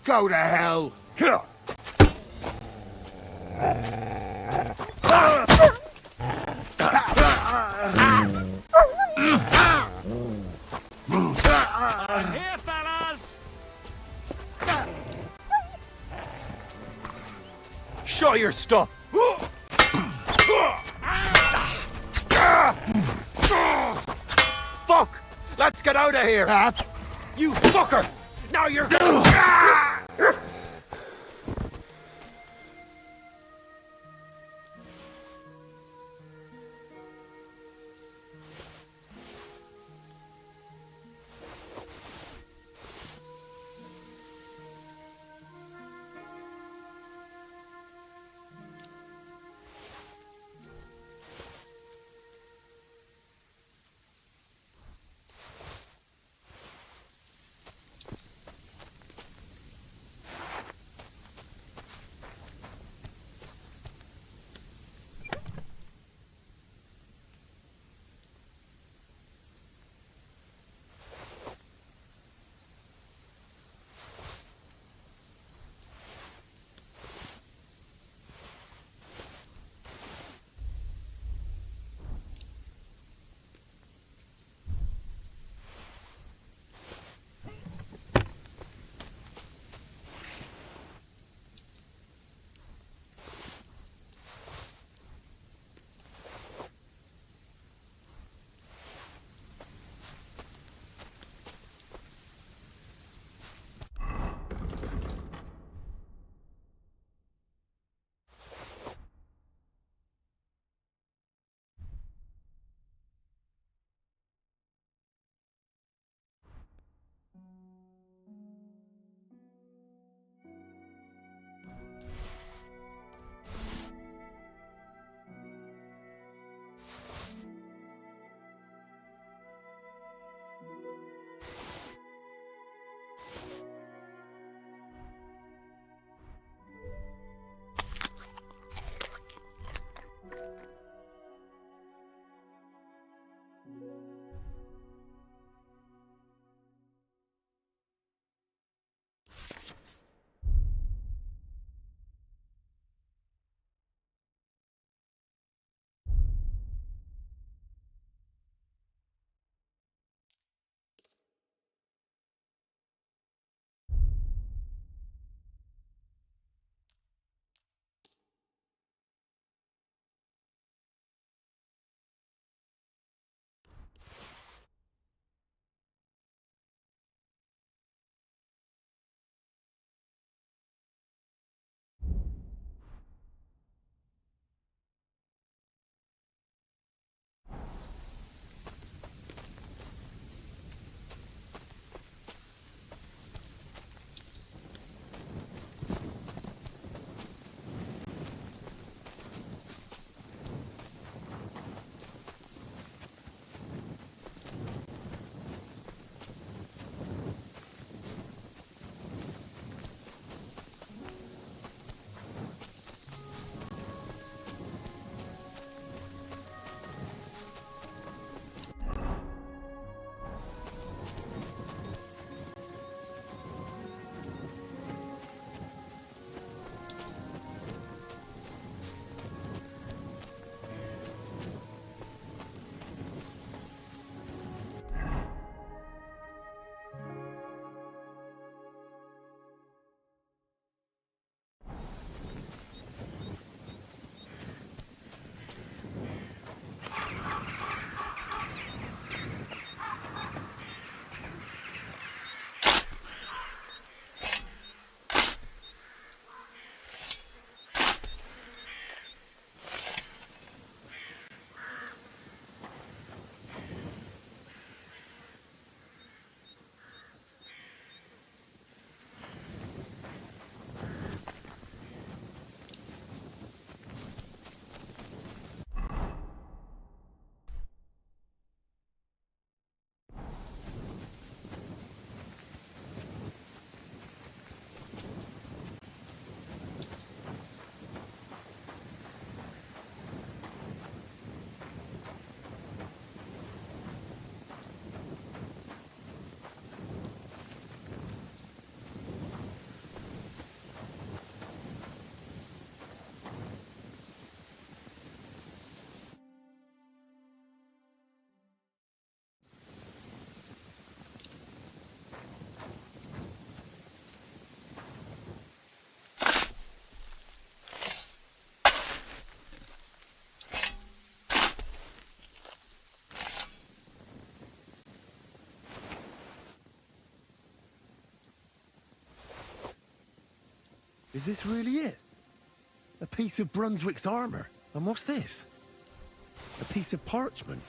Go to hell! Here, fellas! Show your stuff! Fuck! Let's get out of here! You fucker! Now you're... Is this really it? A piece of Brunswick's armour. And what's this? A piece of parchment.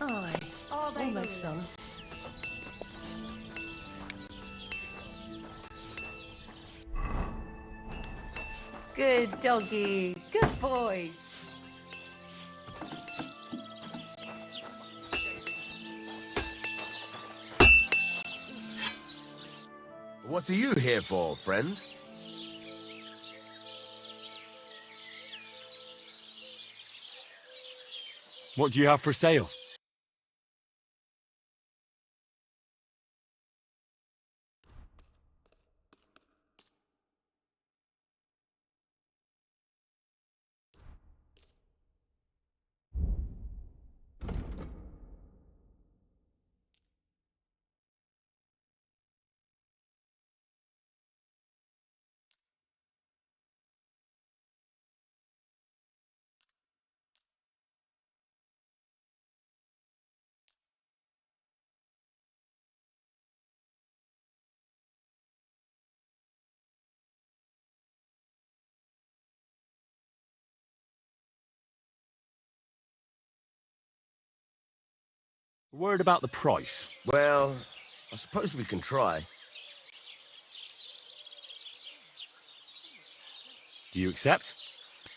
Aye, almost done. Good doggy. Good boy. What are you here for, friend? What do you have for sale? Word about the price. Well, I suppose we can try. Do you accept?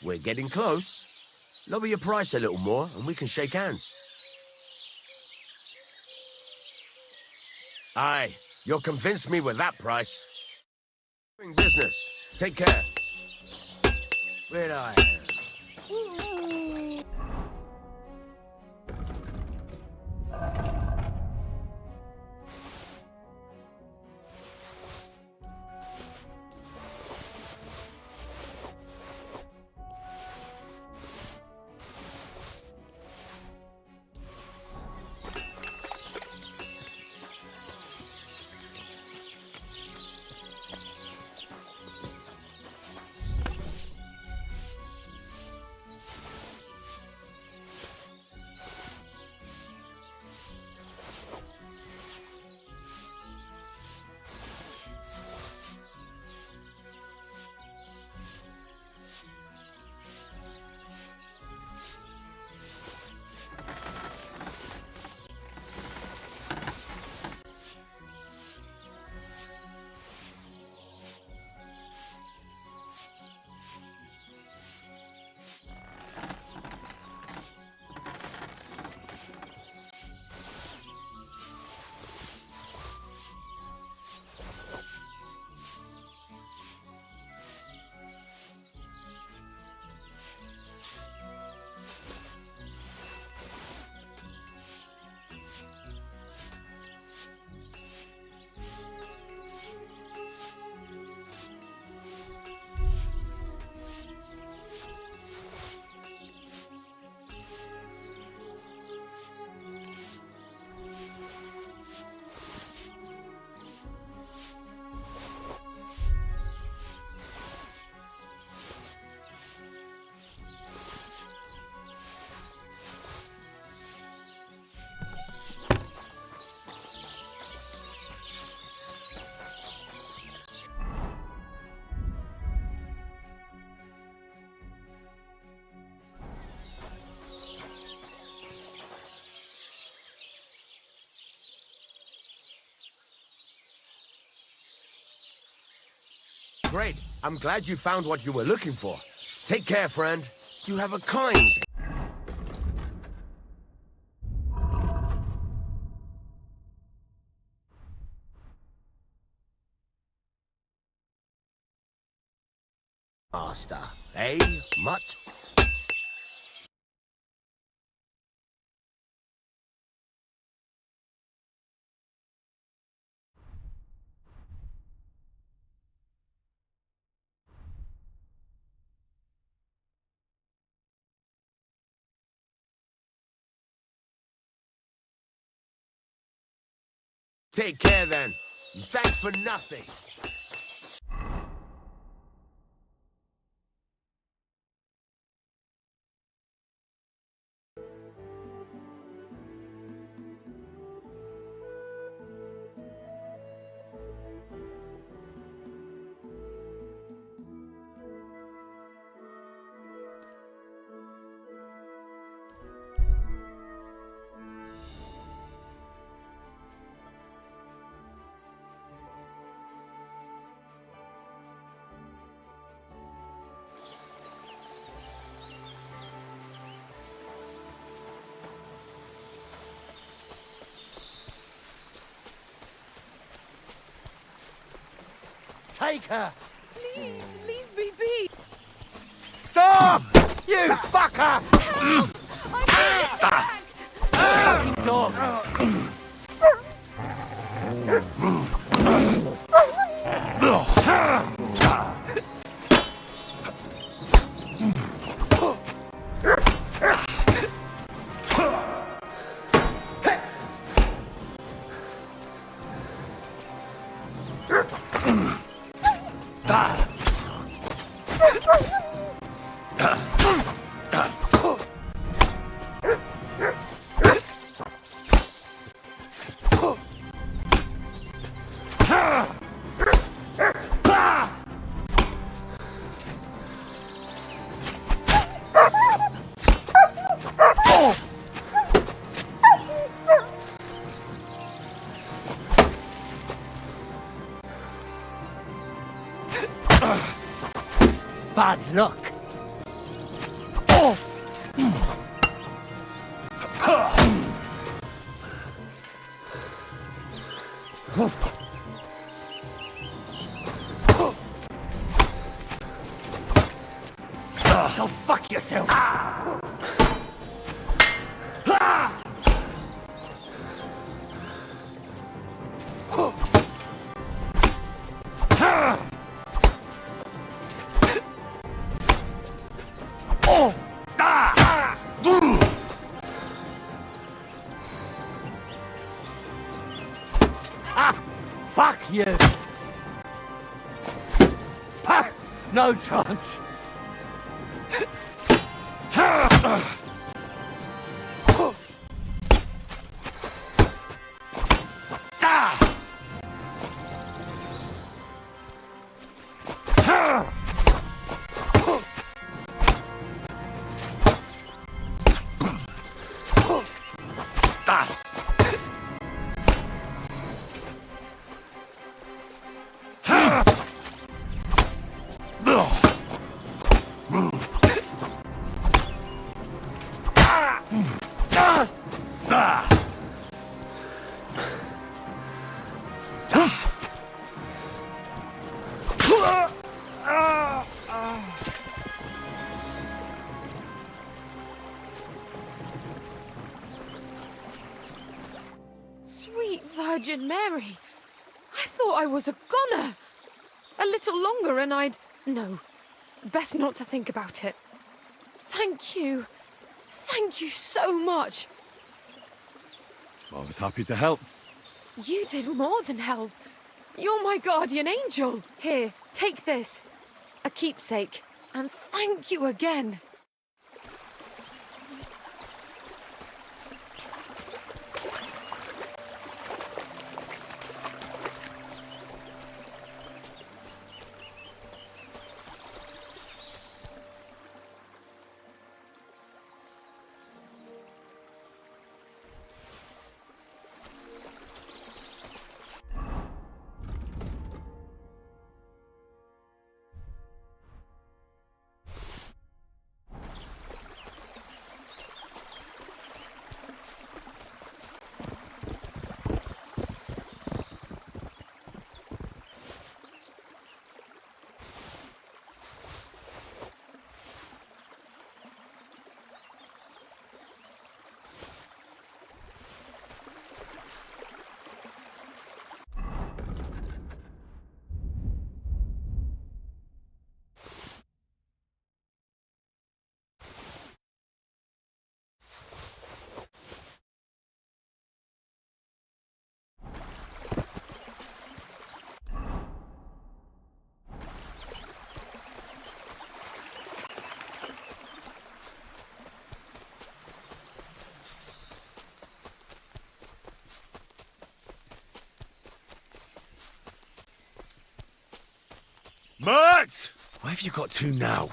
We're getting close. Lower your price a little more and we can shake hands. Aye, you'll convince me with that price. Doing business. Take care. Where I am. Great. I'm glad you found what you were looking for. Take care, friend. You have a kind... master. Eh, mutt? Take care, then. And thanks for nothing. Take her! Please, leave me be! Stop! You fucker! Help! I'm being attacked! Fucking dog! bad luck. Go fuck yourself! Fuck you! Ha! No chance! Sweet Virgin Mary. I thought I was a goner. A little longer and I'd... No, best not to think about it. Thank you. Thank you so much. I was happy to help. You did more than help. You're my guardian angel. Here, take this. A keepsake. And thank you again. Mert! Where have you got to now?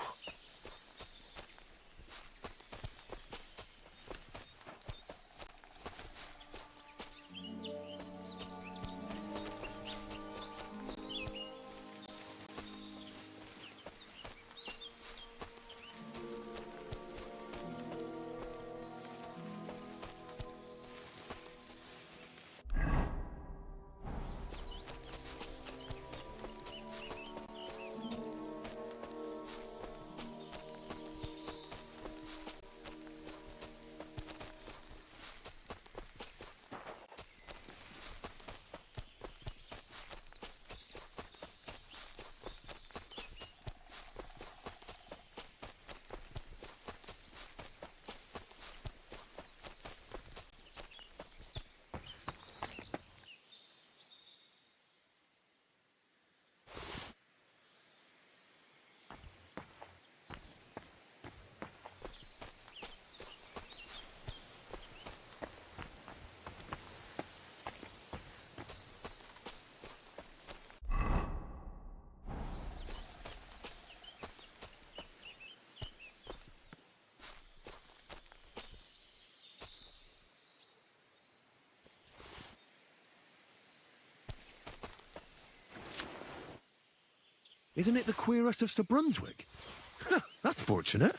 Isn't it the queerest of Sir Brunswick? That's fortunate.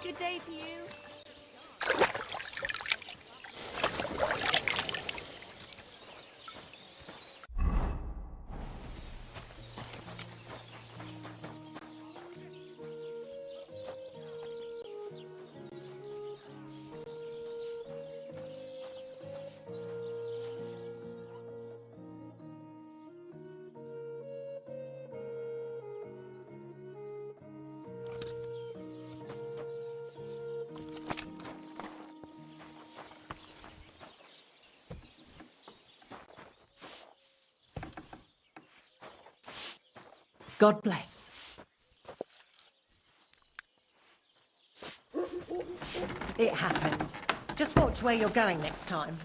Good day to you. God bless. It happens. Just watch where you're going next time.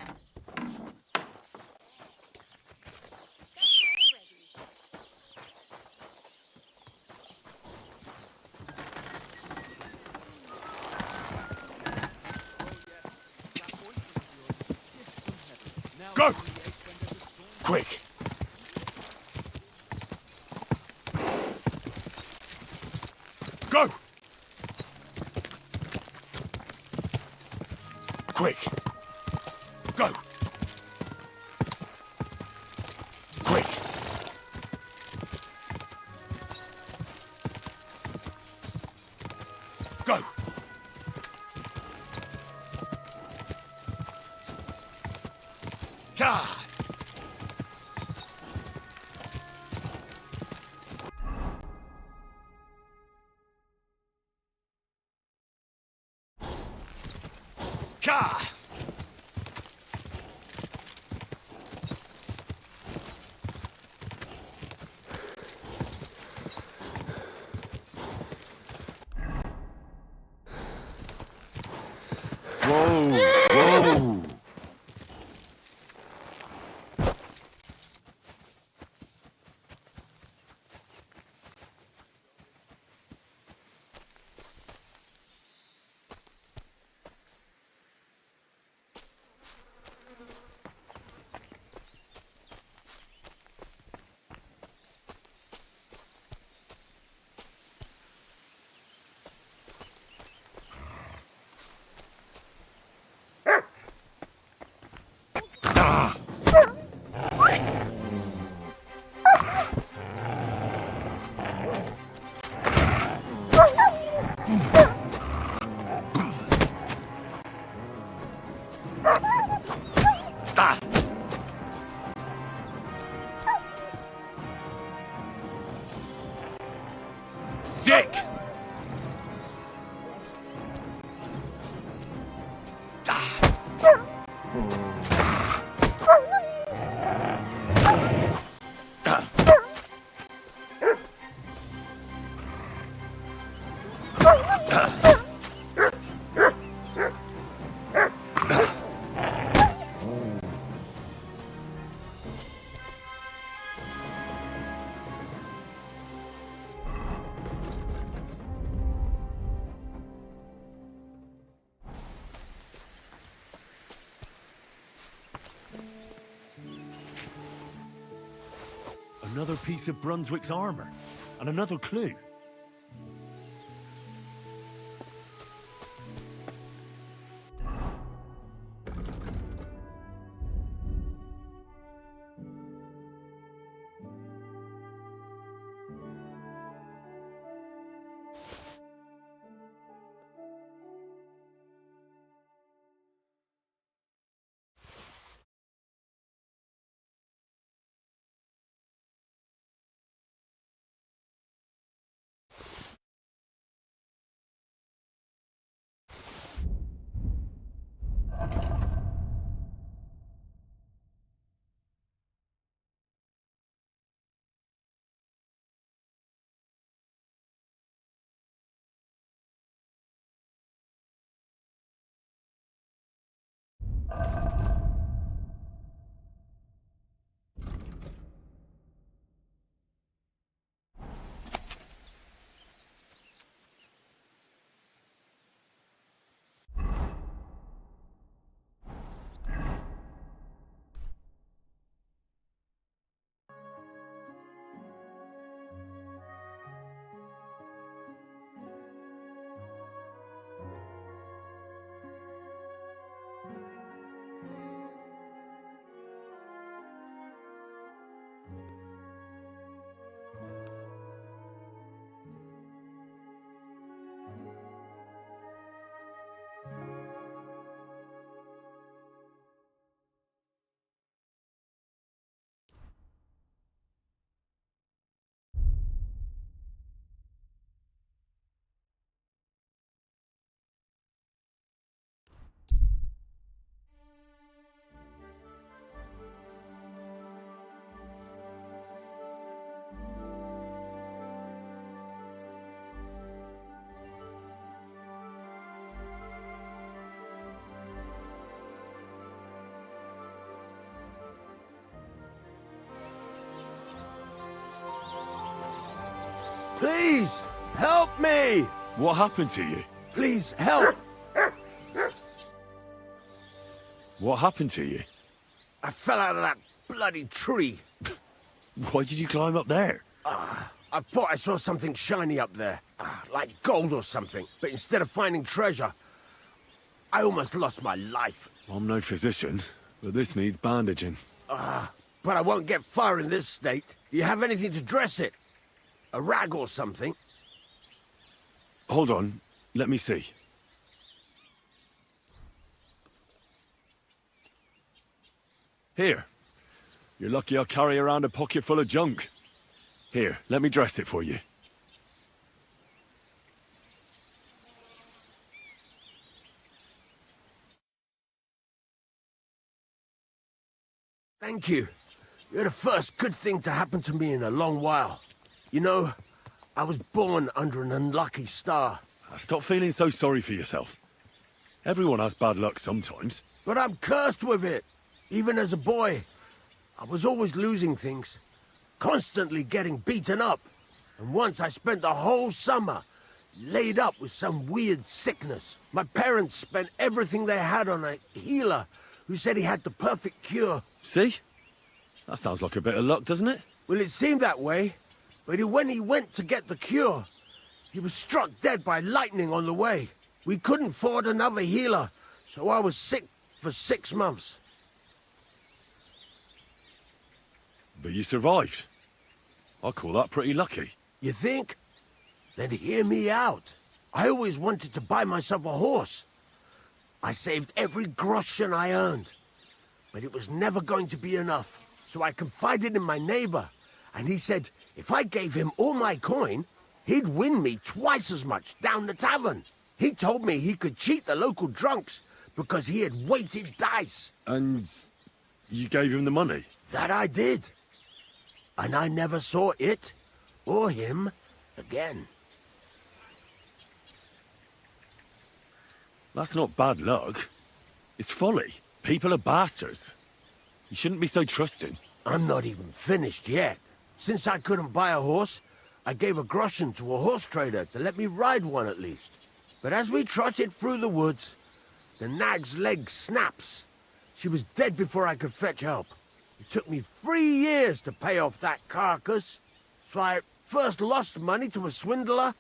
Go! Quick! Go! Quick! Go! Quick! Go! God! God! Whoa! Whoa! Another piece of Brunswick's armor. And another clue. Please, help me! What happened to you? Please, help! What happened to you? I fell out of that bloody tree. Why did you climb up there? I thought I saw something shiny up there, like gold or something. But instead of finding treasure, I almost lost my life. I'm no physician, but this needs bandaging. But I won't get far in this state. Do you have anything to dress it? A rag or something? Hold on, let me see. Here. You're lucky I carry around a pocket full of junk. Here, let me dress it for you. Thank you. You're the first good thing to happen to me in a long while. You know, I was born under an unlucky star. Stop feeling so sorry for yourself. Everyone has bad luck sometimes. But I'm cursed with it. Even as a boy, I was always losing things. Constantly getting beaten up. And once I spent the whole summer laid up with some weird sickness. My parents spent everything they had on a healer who said he had the perfect cure. See? That sounds like a bit of luck, doesn't it? Well, it seemed that way. But when he went to get the cure, he was struck dead by lightning on the way. We couldn't afford another healer, so I was sick for 6 months. But you survived. I call that pretty lucky. You think? Then hear me out. I always wanted to buy myself a horse. I saved every groschen I earned. But it was never going to be enough. So I confided in my neighbor, and he said if I gave him all my coin, he'd win me twice as much down the tavern. He told me he could cheat the local drunks because he had weighted dice. And you gave him the money? That I did. And I never saw it or him again. That's not bad luck. It's folly. People are bastards. You shouldn't be so trusting. I'm not even finished yet. Since I couldn't buy a horse, I gave a groschen to a horse trader to let me ride one at least. But as we trotted through the woods, the nag's leg snaps. She was dead before I could fetch help. It took me 3 years to pay off that carcass. So I first lost money to a swindler,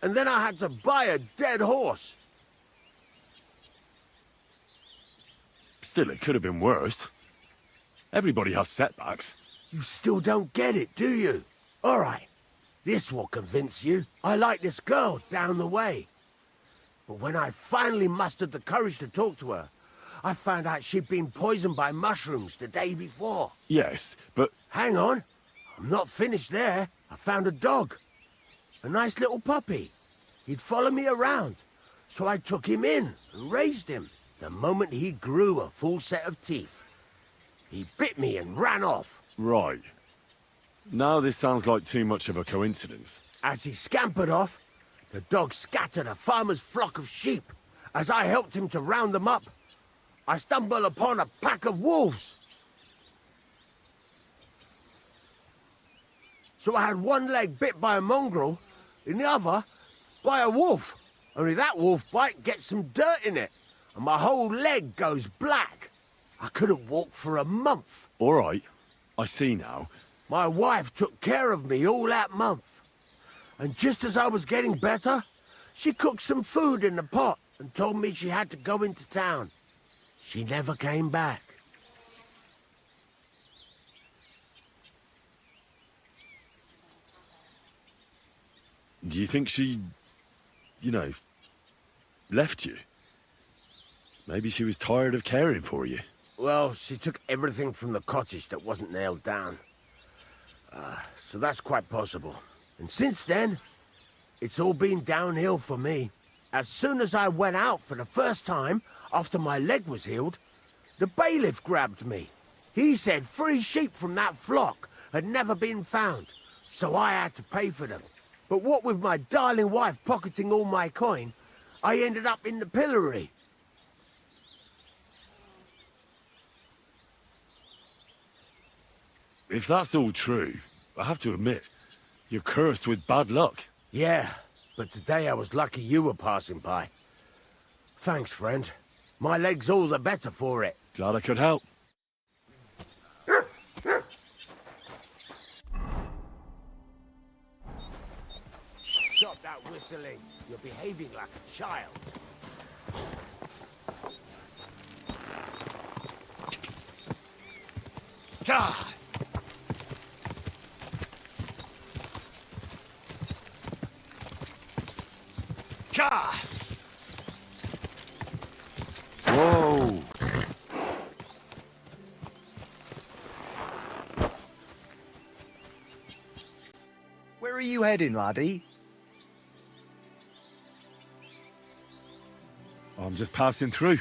and then I had to buy a dead horse. Still, it could have been worse. Everybody has setbacks. You still don't get it, do you? All right, this will convince you. I like this girl down the way. But when I finally mustered the courage to talk to her, I found out she'd been poisoned by mushrooms the day before. Yes, but... Hang on. I'm not finished there. I found a dog. A nice little puppy. He'd follow me around, so I took him in and raised him. The moment he grew a full set of teeth, he bit me and ran off. Right. Now this sounds like too much of a coincidence. As he scampered off, the dog scattered a farmer's flock of sheep. As I helped him to round them up, I stumbled upon a pack of wolves. So I had one leg bit by a mongrel, and the other by a wolf. Only that wolf bite gets some dirt in it, and my whole leg goes black. I couldn't walk for a month. All right, I see now. My wife took care of me all that month. And just as I was getting better, she cooked some food in the pot and told me she had to go into town. She never came back. Do you think she, left you? Maybe she was tired of caring for you. Well, she took everything from the cottage that wasn't nailed down. So that's quite possible. And since then, it's all been downhill for me. As soon as I went out for the first time, after my leg was healed, the bailiff grabbed me. He said 3 sheep from that flock had never been found, so I had to pay for them. But what with my darling wife pocketing all my coin, I ended up in the pillory. If that's all true, I have to admit, you're cursed with bad luck. Yeah, but today I was lucky you were passing by. Thanks, friend. My leg's all the better for it. Glad I could help. Stop that whistling. You're behaving like a child. God! God! Whoa! Where are you heading, laddie? I'm just passing through.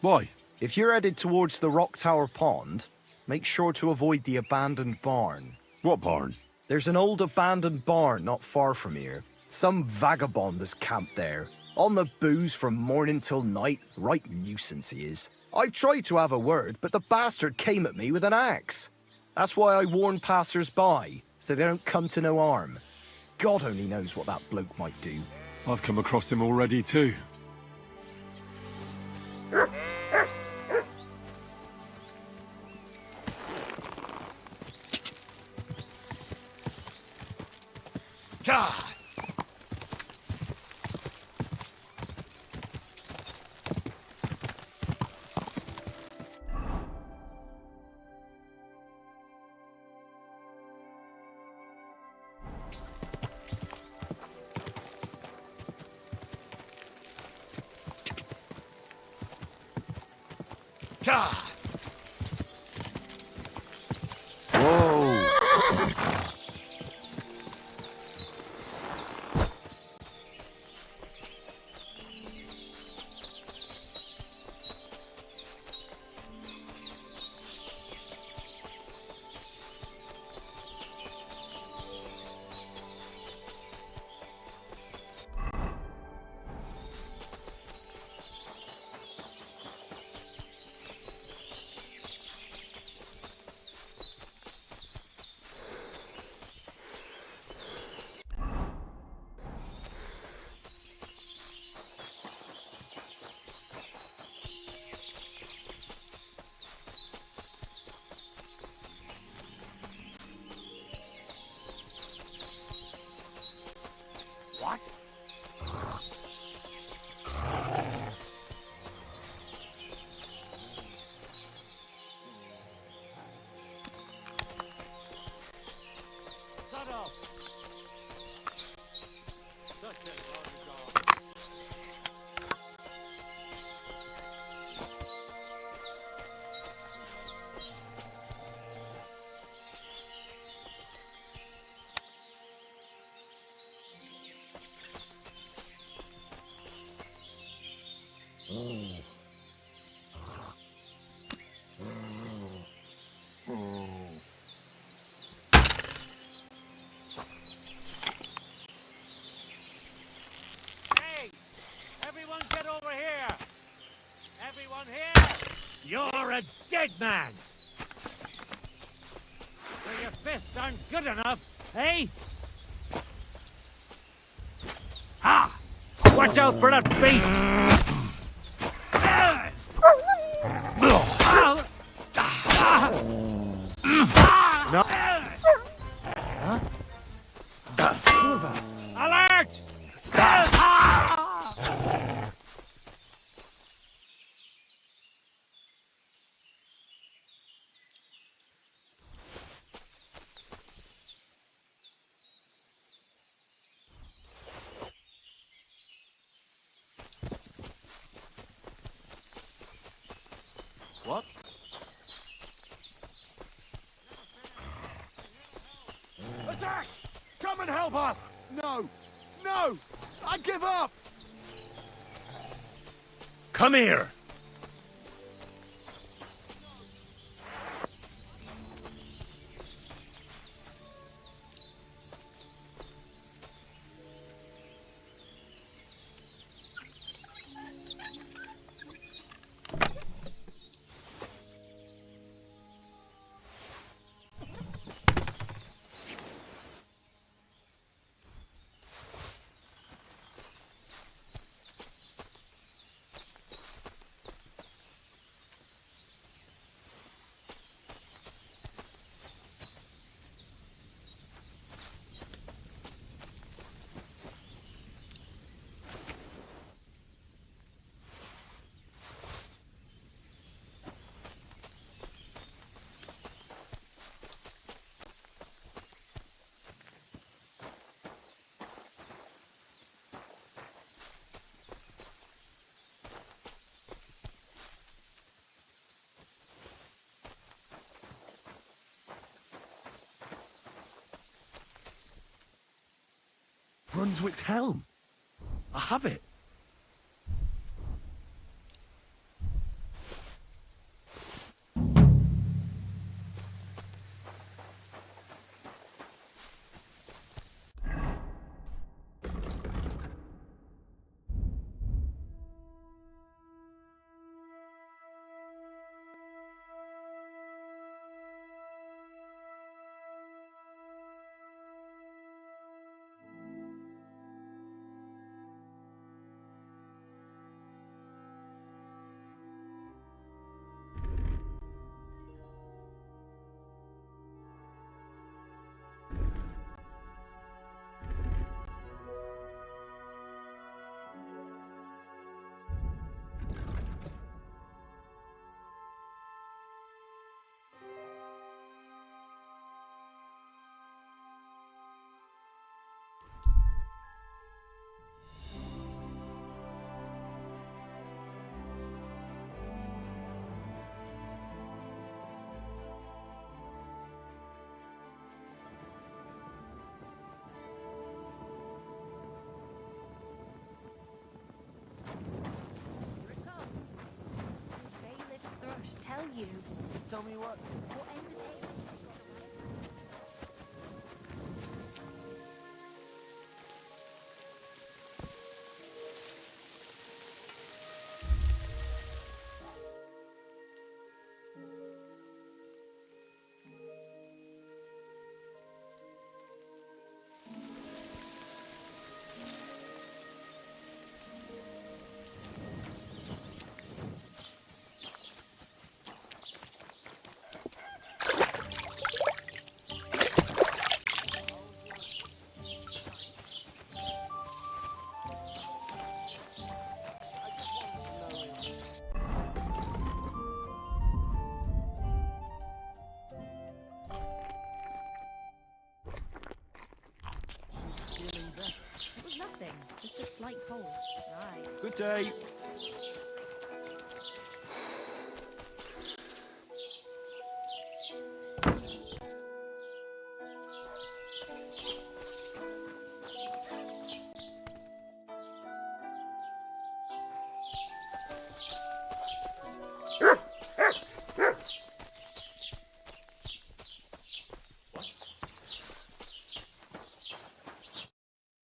Why? If you're headed towards the Rock Tower Pond, make sure to avoid the abandoned barn. What barn? There's an old abandoned barn not far from here. Some vagabond has camped there. On the booze from morning till night. Right nuisance he is. I tried to have a word, but the bastard came at me with an axe. That's why I warn passers-by, so they don't come to no harm. God only knows what that bloke might do. I've come across him already too. God! God! Whoa! Hey! Everyone get over here! Everyone here! You're a dead man! So your fists aren't good enough, eh? Ah! Watch out for that beast! No. Huh? Alert! What? Attack! Come and help her! No! No! I give up! Come here! Brunswick's helm. I have it. Tell you. Tell me what? What entertainment? It was nothing, just a slight cold. Right. Good day.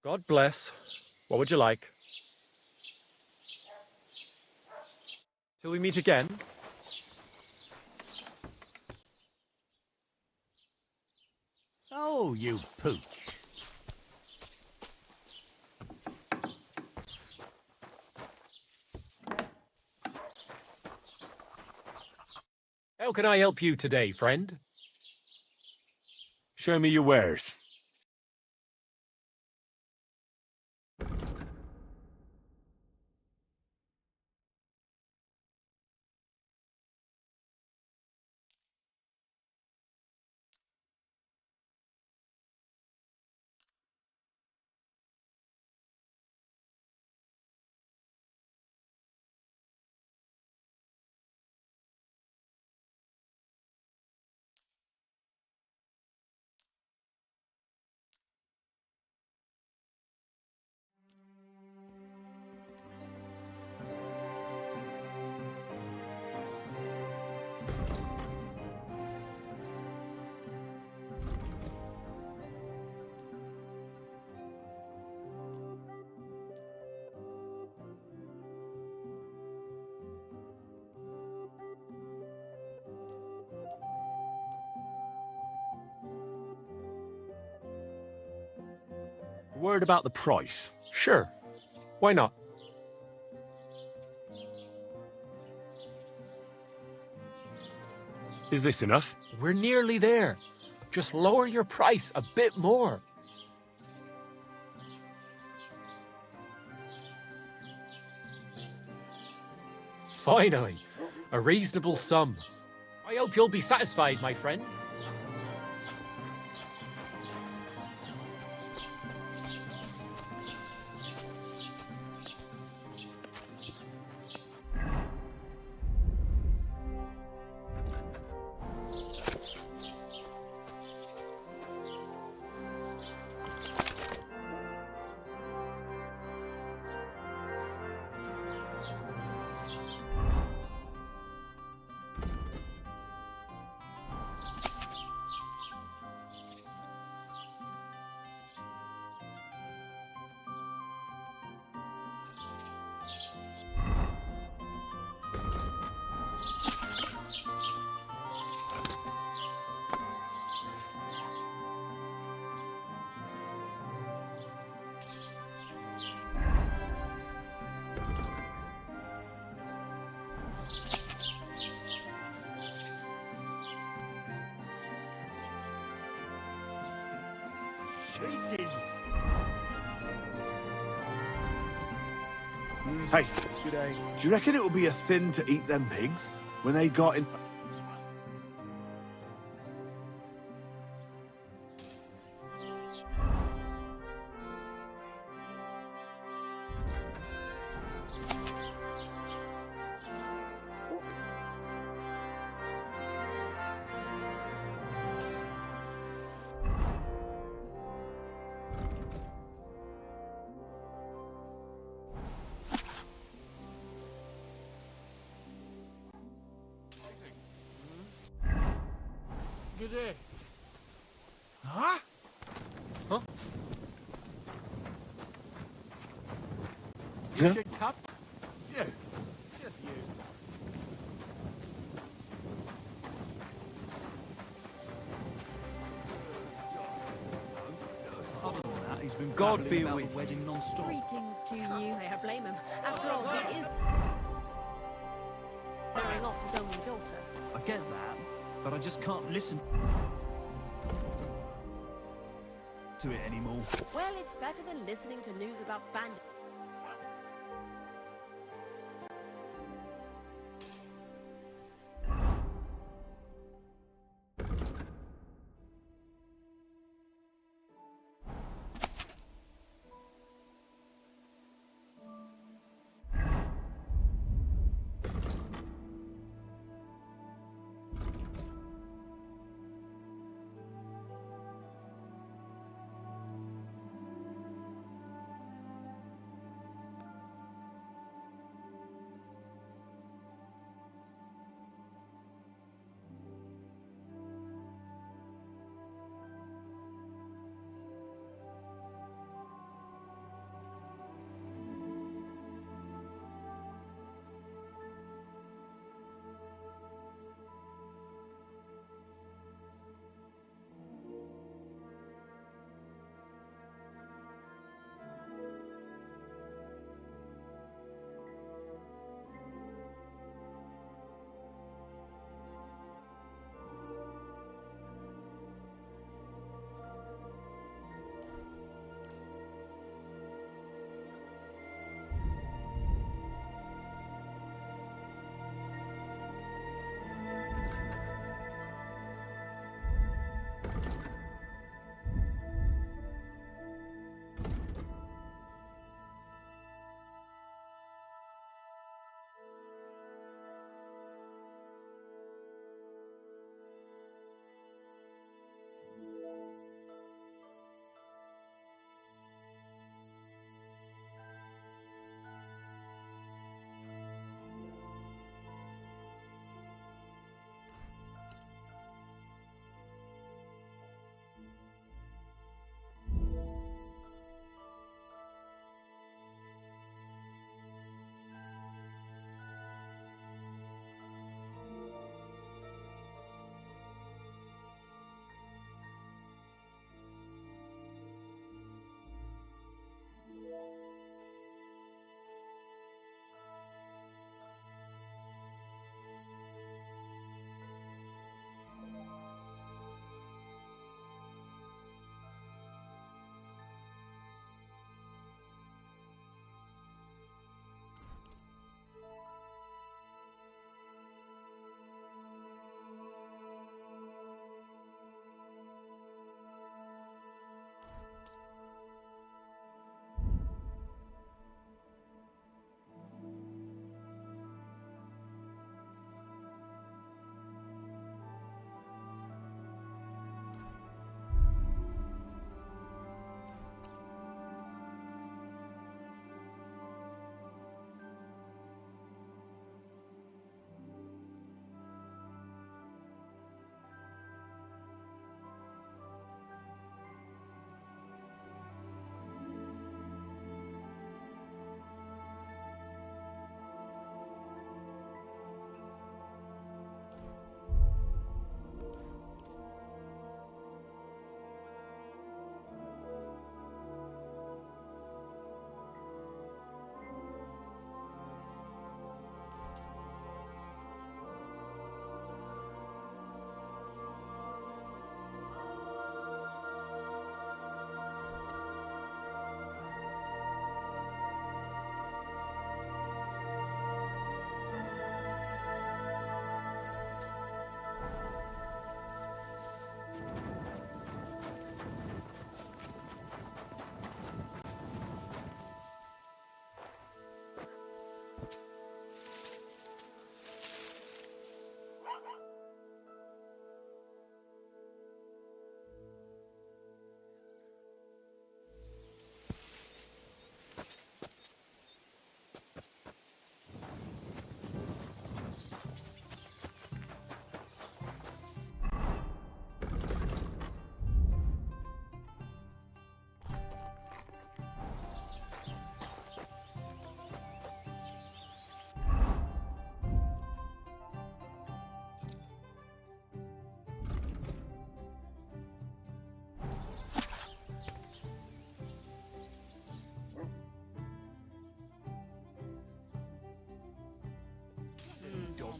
God bless. What would you like? Till we meet again. Oh, you pooch. How can I help you today, friend? Show me your wares. Word about the price. Sure. Why not? Is this enough? We're nearly there. Just lower your price a bit more. Finally, a reasonable sum. I hope you'll be satisfied, my friend. Hey, do you reckon it would be a sin to eat them pigs when they got in? Good day. Huh? Huh? Yeah? Good cup? Yeah. Yes, you. Other than that, he's been God be with wedding non-stop. Greetings to you. I blame him. After all, he is marrying off his only daughter. I get that, but I just can't listen to it anymore. Well, it's better than listening to news about bandits.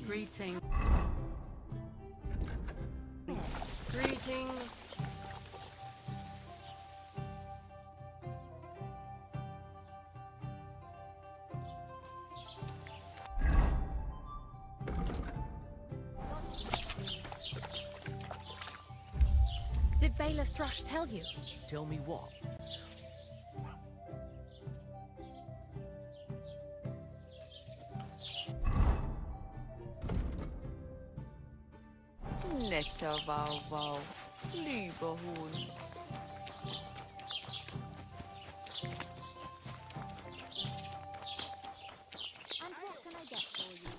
Greetings. Greetings. Did Bailiff Thrush tell you? Tell me what? Netter Wow, lieber Hund. And what can I get for you?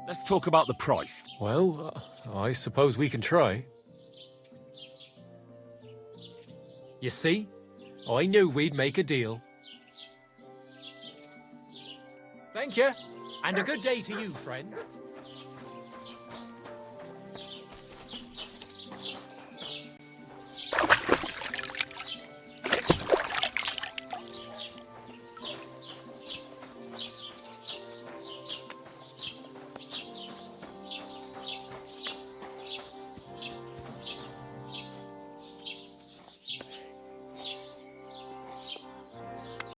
Let's talk about the price. Well, I suppose we can try. You see? I knew we'd make a deal. Thank you, and a good day to you, friend.